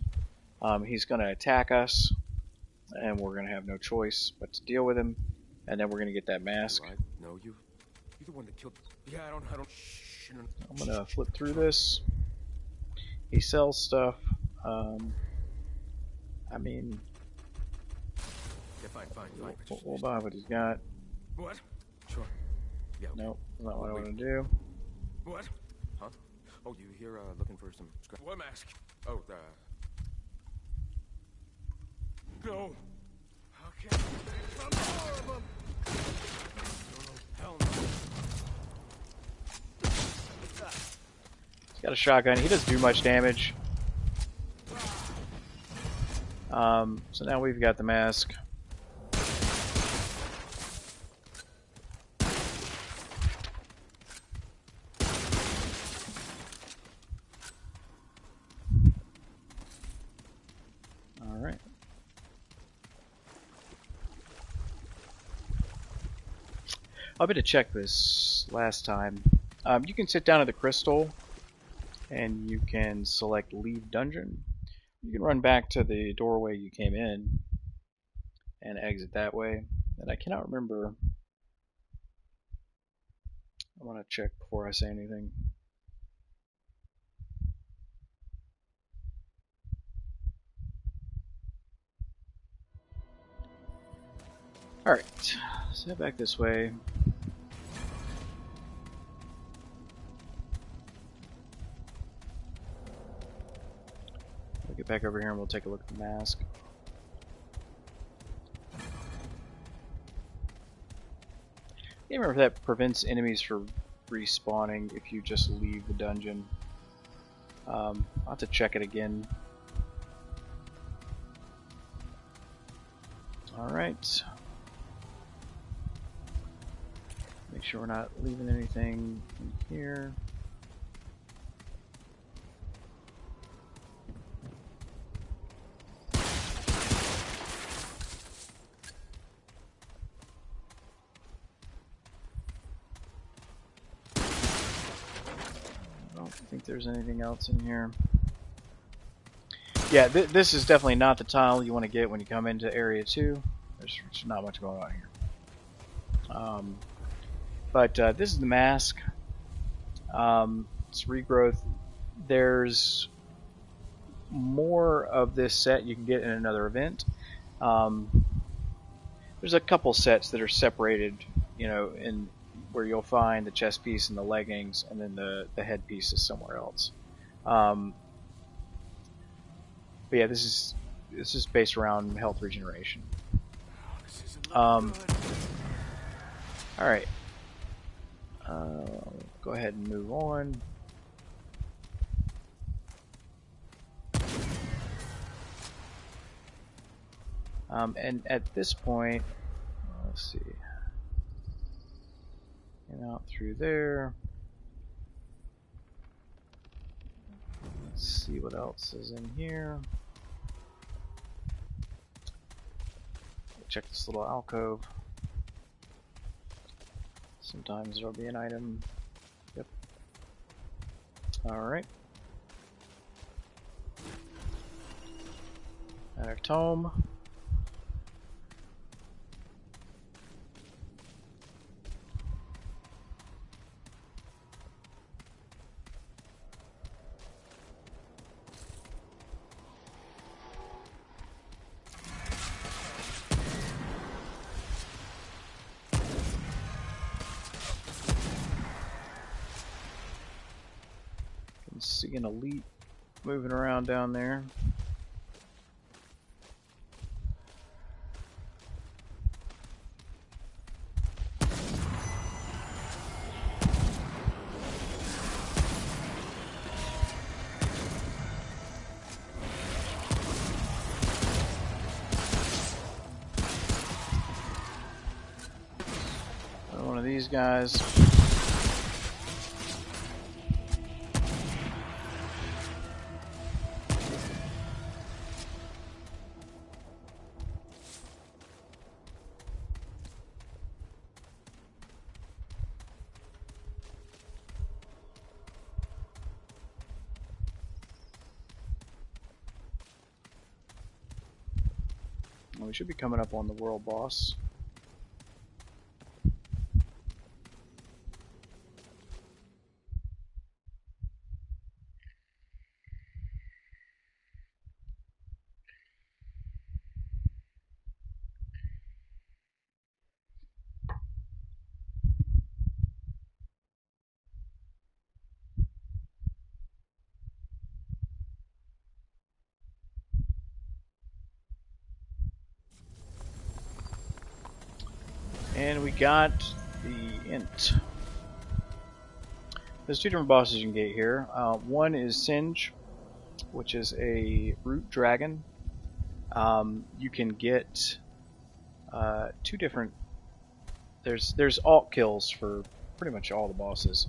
He's going to attack us, and we're going to have no choice but to deal with him. And then we're going to get that mask. Do I know you? You're the one that killed. Yeah, I don't. Shh, no, I'm going to flip through this. He sells stuff. I mean, yeah, fine. we'll buy what he's got. What? Sure. Yeah. Okay. Nope, that's not what I want to do. What? Huh? Oh, you here looking for some scrap? What mask? Oh, no. Okay. Some more of them. No, hell no. What's that? He's got a shotgun. He doesn't do much damage. So now we've got the mask. Alright. I'll be to check this last time. You can sit down at the crystal and you can select leave dungeon. You can run back to the doorway you came in and exit that way. And I cannot remember. I want to check before I say anything. Alright, let's head back this way. We'll get back over here and we'll take a look at the mask. I can't remember if that prevents enemies from respawning if you just leave the dungeon. I'll have to check it again. Alright. Make sure we're not leaving anything in here. I don't think there's anything else in here. Yeah, this is definitely not the tile you want to get when you come into Area 2. There's not much going on here. But this is the mask. It's regrowth. There's more of this set you can get in another event. There's a couple sets that are separated, you know, in where you'll find the chest piece and the leggings, and then the headpiece is somewhere else. But yeah, this is based around health regeneration. All right. Go ahead and move on. And at this point, let's see. And out through there. Let's see what else is in here. Check this little alcove. Sometimes there'll be an item. Yep. Alright. At our tome. Can see an elite moving around down there. One of these guys. We should be coming up on the world boss. And we got the int. There's two different bosses you can get here. One is Singe, which is a root dragon. You can get two different. There's alt kills for pretty much all the bosses,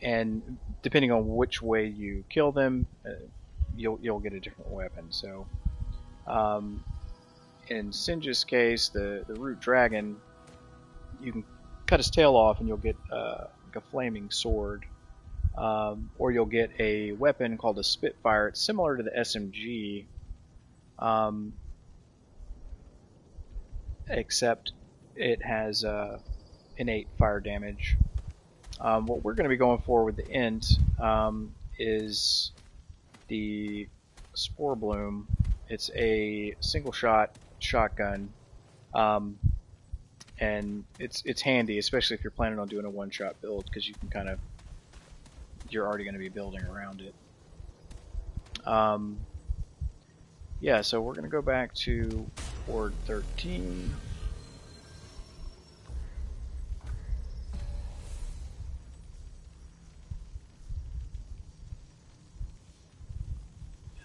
and depending on which way you kill them, you'll get a different weapon. So. In Singe's case, the root dragon, you can cut his tail off and you'll get like a flaming sword, or you'll get a weapon called a Spitfire. It's similar to the SMG, except it has innate fire damage. What we're going to be going for with the int is the Spore Bloom. It's a single shot shotgun, and it's handy, especially if you're planning on doing a one-shot build, because you can you're already going to be building around it. Yeah, so we're going to go back to Horde 13.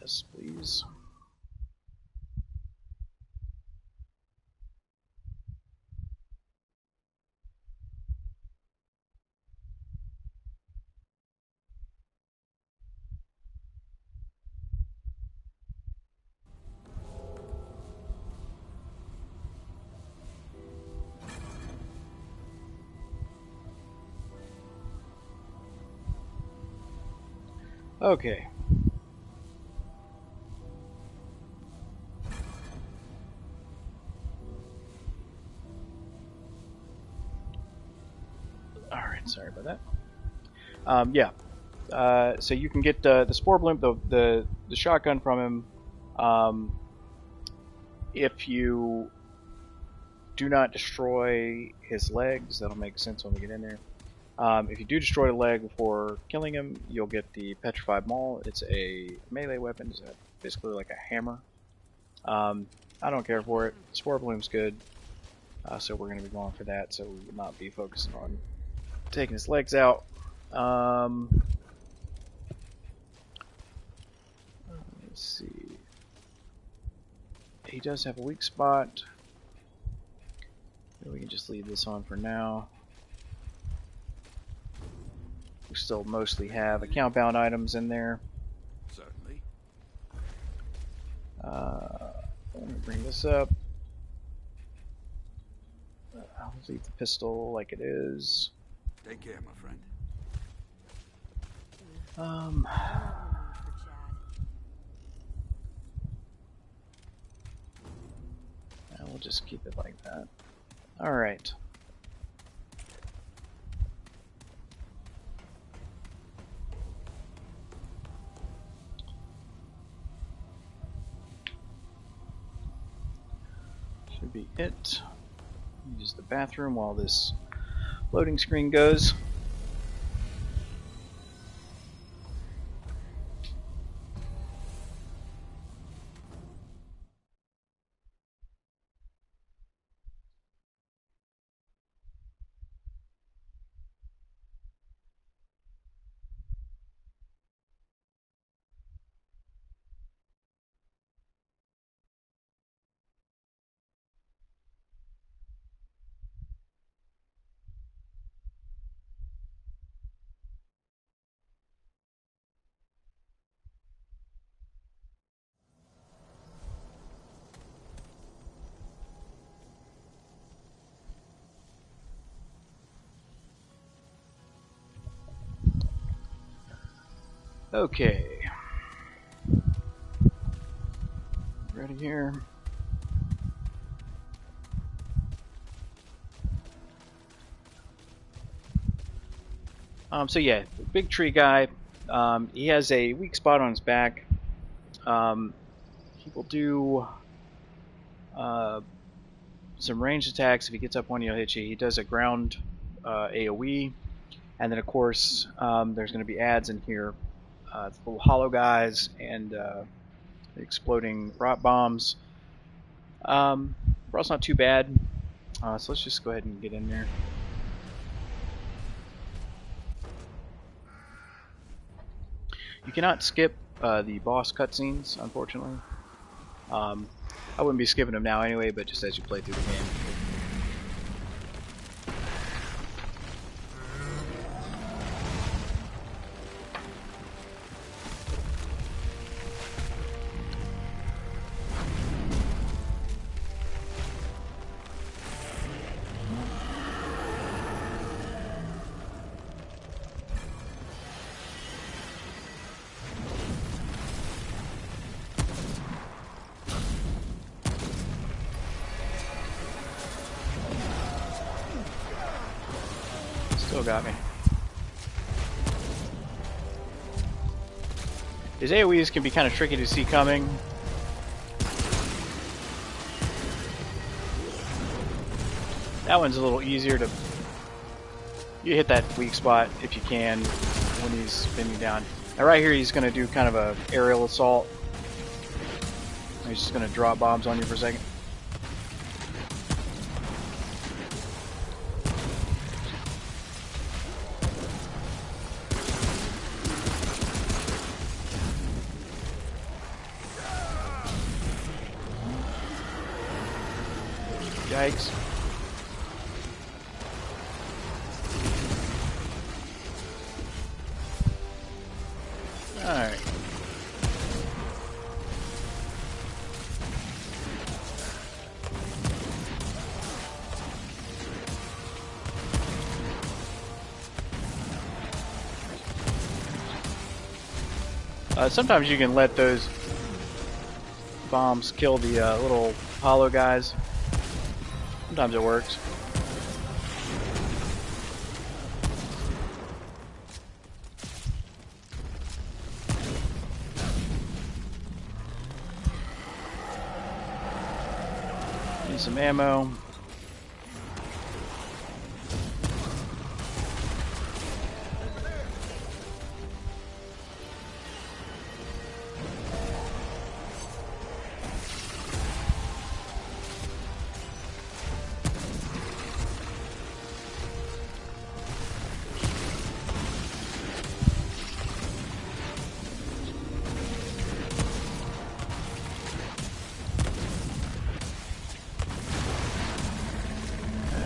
Yes, please. Okay. Alright, sorry about that. Yeah. So you can get the Spore Bloom, the shotgun from him, if you do not destroy his legs. That'll make sense when we get in there. If you do destroy the leg before killing him, you'll get the Petrified Maul. It's a melee weapon. It's basically like a hammer. I don't care for it. Spore Bloom's good, so we're going to be going for that, so we will not be focusing on taking his legs out. Let's see. He does have a weak spot. We can just leave this on for now. We still mostly have account bound items in there. Certainly. Let me bring this up. I'll leave the pistol like it is. Take care, my friend. I'm not in the mood for chat. We'll just keep it like that. Alright. Should be it. Use the bathroom while this loading screen goes. Okay. Ready here. So yeah, big tree guy. He has a weak spot on his back. He will do some ranged attacks. If he gets up on you, he'll hit you. He does a ground AoE. And then of course, there's going to be ads in here. Little hollow guys and exploding rot bombs. Raw's not too bad. So let's just go ahead and get in there. You cannot skip the boss cutscenes, unfortunately. I wouldn't be skipping them now anyway, but just as you play through the game. Still got me. His AoEs can be kind of tricky to see coming. That one's a little easier to... You hit that weak spot if you can when he's spinning down. Now right here he's going to do kind of a aerial assault. He's just going to drop bombs on you for a second. Yikes. Alright. Sometimes you can let those bombs kill the little hollow guys. Sometimes it works. Need some ammo.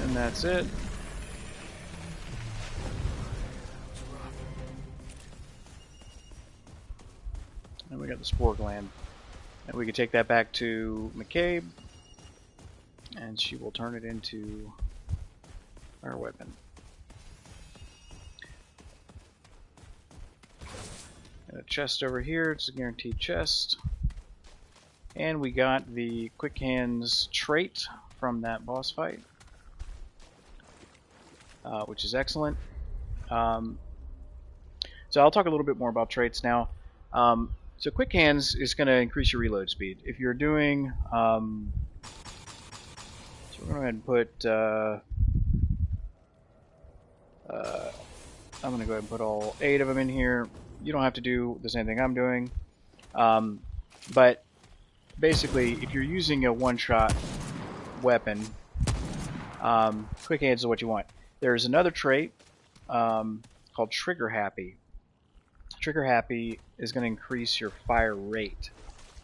And that's it. And we got the spore gland. And we can take that back to McCabe. And she will turn it into our weapon. And a chest over here. It's a guaranteed chest. And we got the Quick Hands trait from that boss fight, which is excellent. So I'll talk a little bit more about traits now. So Quick Hands is going to increase your reload speed. If you're doing, so we're going to go ahead and put, I'm going to go ahead and put all 8 of them in here. You don't have to do the same thing I'm doing, but basically, if you're using a one-shot weapon, Quick Hands is what you want. There's another trait called Trigger Happy. Trigger Happy is going to increase your fire rate.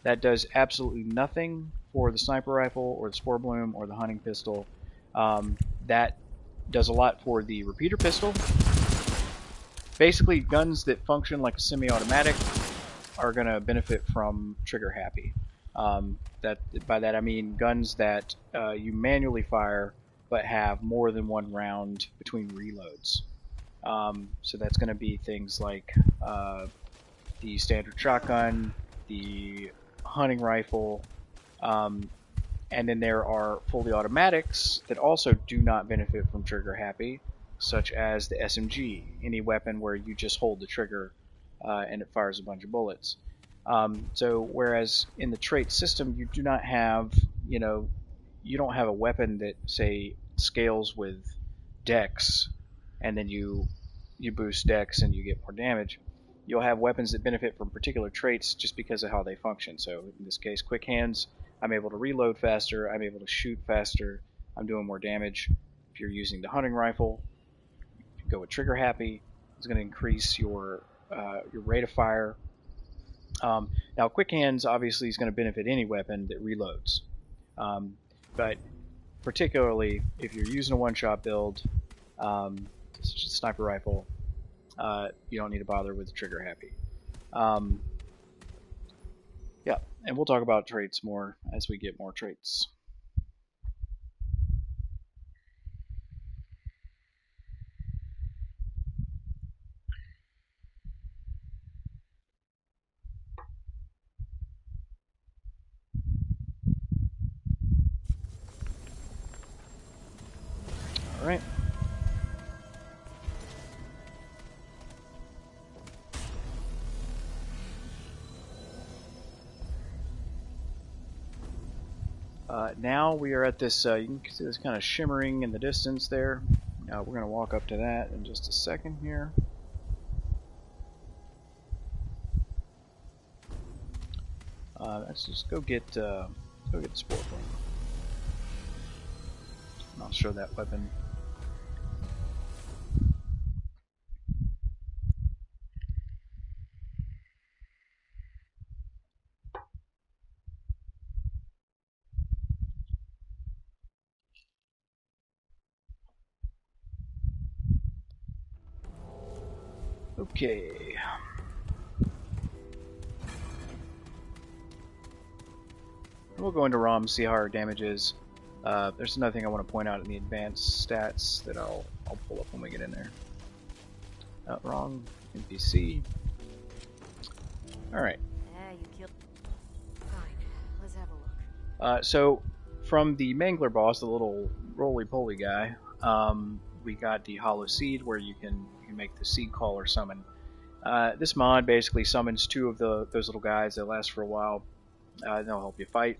That does absolutely nothing for the sniper rifle or the spore bloom or the hunting pistol. That does a lot for the repeater pistol. Basically, guns that function like a semi-automatic are going to benefit from Trigger Happy. By that I mean guns that you manually fire but have more than one round between reloads. So that's going to be things like the standard shotgun, the hunting rifle, and then there are fully automatics that also do not benefit from Trigger Happy, such as the SMG, any weapon where you just hold the trigger and it fires a bunch of bullets. So whereas in the trait system you do not have, you don't have a weapon that, say, scales with dex, and then you boost dex and you get more damage. You'll have weapons that benefit from particular traits just because of how they function. So in this case, Quick Hands, I'm able to reload faster, I'm able to shoot faster, I'm doing more damage. If you're using the hunting rifle, go with Trigger Happy. It's going to increase your rate of fire. Now, Quick Hands obviously is going to benefit any weapon that reloads, but particularly if you're using a one-shot build, such as a sniper rifle, you don't need to bother with Trigger Happy. Yeah, and we'll talk about traits more as we get more traits. All right. Now we are at this, you can see this kind of shimmering in the distance there. We're going to walk up to that in just a second here. Let's just go get the spore bloom. And I'll show that weapon. Okay. We'll go into ROM, see how our damage is. There's another thing I want to point out in the advanced stats that I'll pull up when we get in there. Wrong. NPC. Alright. You killed. Fine. Let's have a look. So, from the Mangler boss, the little roly-poly guy, we got the Hollow Seed, where you can make the Seed Caller summon. This mod basically summons 2 of those little guys that last for a while. They'll help you fight.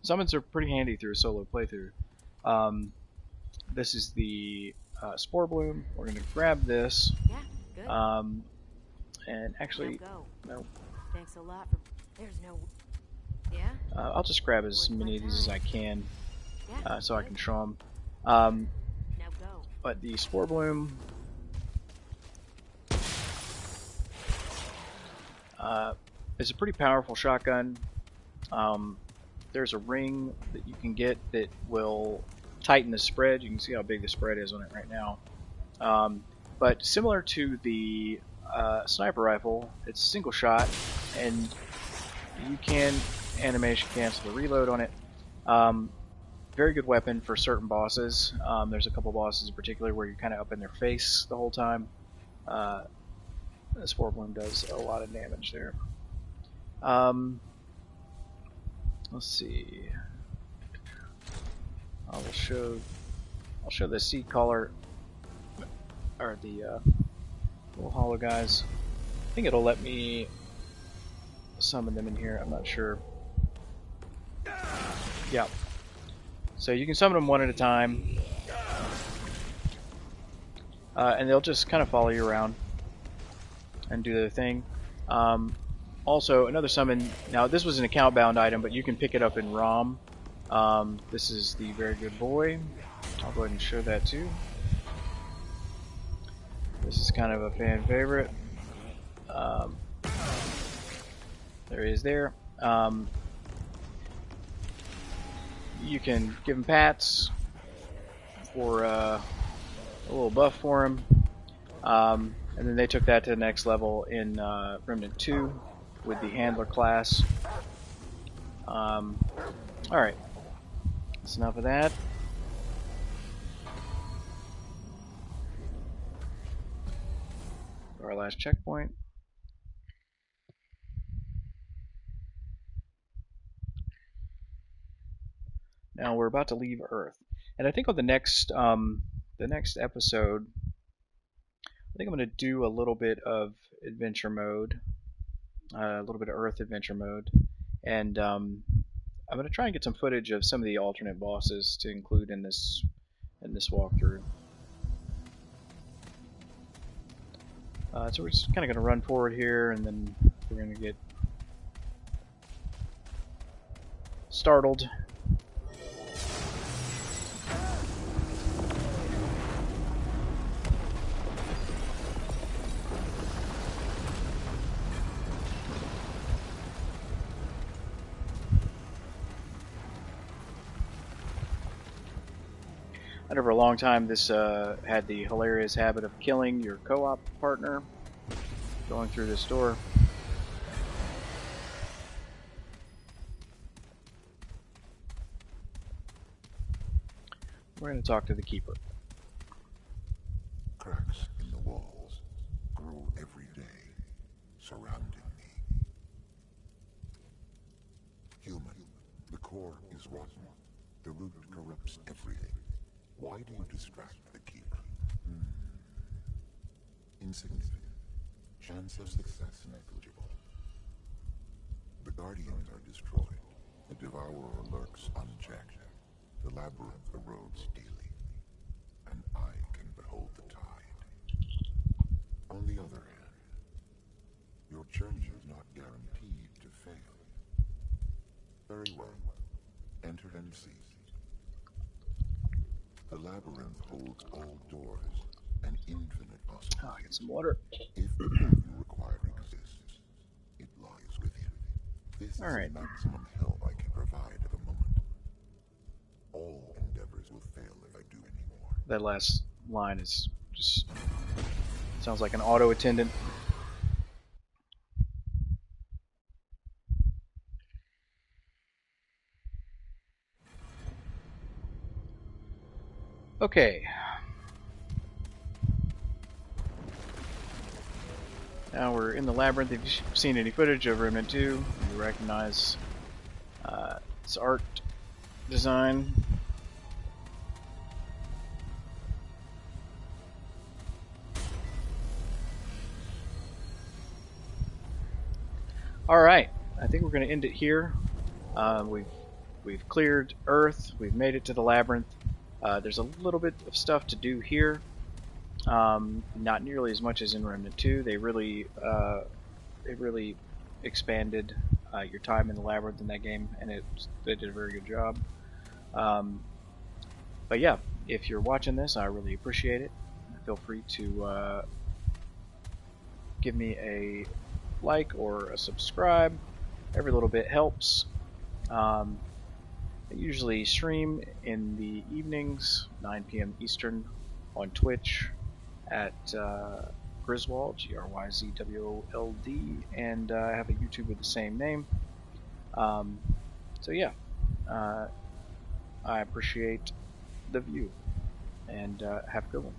Summons are pretty handy through a solo playthrough. This is the Spore Bloom. We're going to grab this. Yeah, good. And actually, Now go. no. Thanks a lot for. There's no. Yeah. I'll just grab as many of these as I can, Yeah. so I can show them. Now go. But the Spore Bloom is a pretty powerful shotgun. There's a ring that you can get that will tighten the spread. You can see how big the spread is on it right now. But similar to the sniper rifle, it's single shot, and you can animation cancel the reload on it. Very good weapon for certain bosses. There's a couple bosses in particular where you're kind of up in their face the whole time. The Spore Bloom does a lot of damage there. Let's see. I'll show the Seed Caller, or the little hollow guys. I think it'll let me summon them in here. I'm not sure. Yeah. So you can summon them one at a time, and they'll just kind of follow you around and do their thing. Also, another summon. Now, this was an account-bound item, but you can pick it up in ROM. This is the Very Good Boy. I'll go ahead and show that too. This is kind of a fan favorite. There he is there. You can give him pats for a little buff for him. And then they took that to the next level in Remnant 2 with the Handler class. Alright, that's enough of that. Our last checkpoint. Now we're about to leave Earth, and I think on the next episode, I think I'm going to do a little bit of adventure mode, a little bit of Earth adventure mode, and I'm going to try and get some footage of some of the alternate bosses to include in this walkthrough. So we're just kind of going to run forward here, and then we're going to get startled. I know for a long time this had the hilarious habit of killing your co-op partner going through this door. We're going to talk to the Keeper. Cracks in the walls grow every day, surrounding me. Human, the core is rotten. The root corrupts everything. Why do you distract the Keeper? Insignificant. Chance of success negligible. The Guardians are destroyed. The Devourer lurks unchecked. The Labyrinth erodes daily. And I can behold the tide. On the other hand, your journey is not guaranteed to fail. Very well. Enter and see. The Labyrinth holds all doors, an infinite possibility. Oh, I get some water. If the path you require exists, it lies within. This is the maximum help I can provide at the moment. All endeavors will fail if I do any more. That last line is just sounds like an auto attendant. Okay. Now we're in the labyrinth. If you've seen any footage of Remnant 2, you recognize its art design. Alright, I think we're going to end it here. We've cleared Earth, we've made it to the labyrinth. There's a little bit of stuff to do here. Not nearly as much as in Remnant 2. They really expanded your time in the labyrinth in that game, and they did a very good job. But yeah, if you're watching this, I really appreciate it. Feel free to give me a like or a subscribe. Every little bit helps. I usually stream in the evenings, 9 p.m. Eastern, on Twitch at Griswold, Gryzwold, and I have a YouTube with the same name. So yeah, I appreciate the view, and have a good one.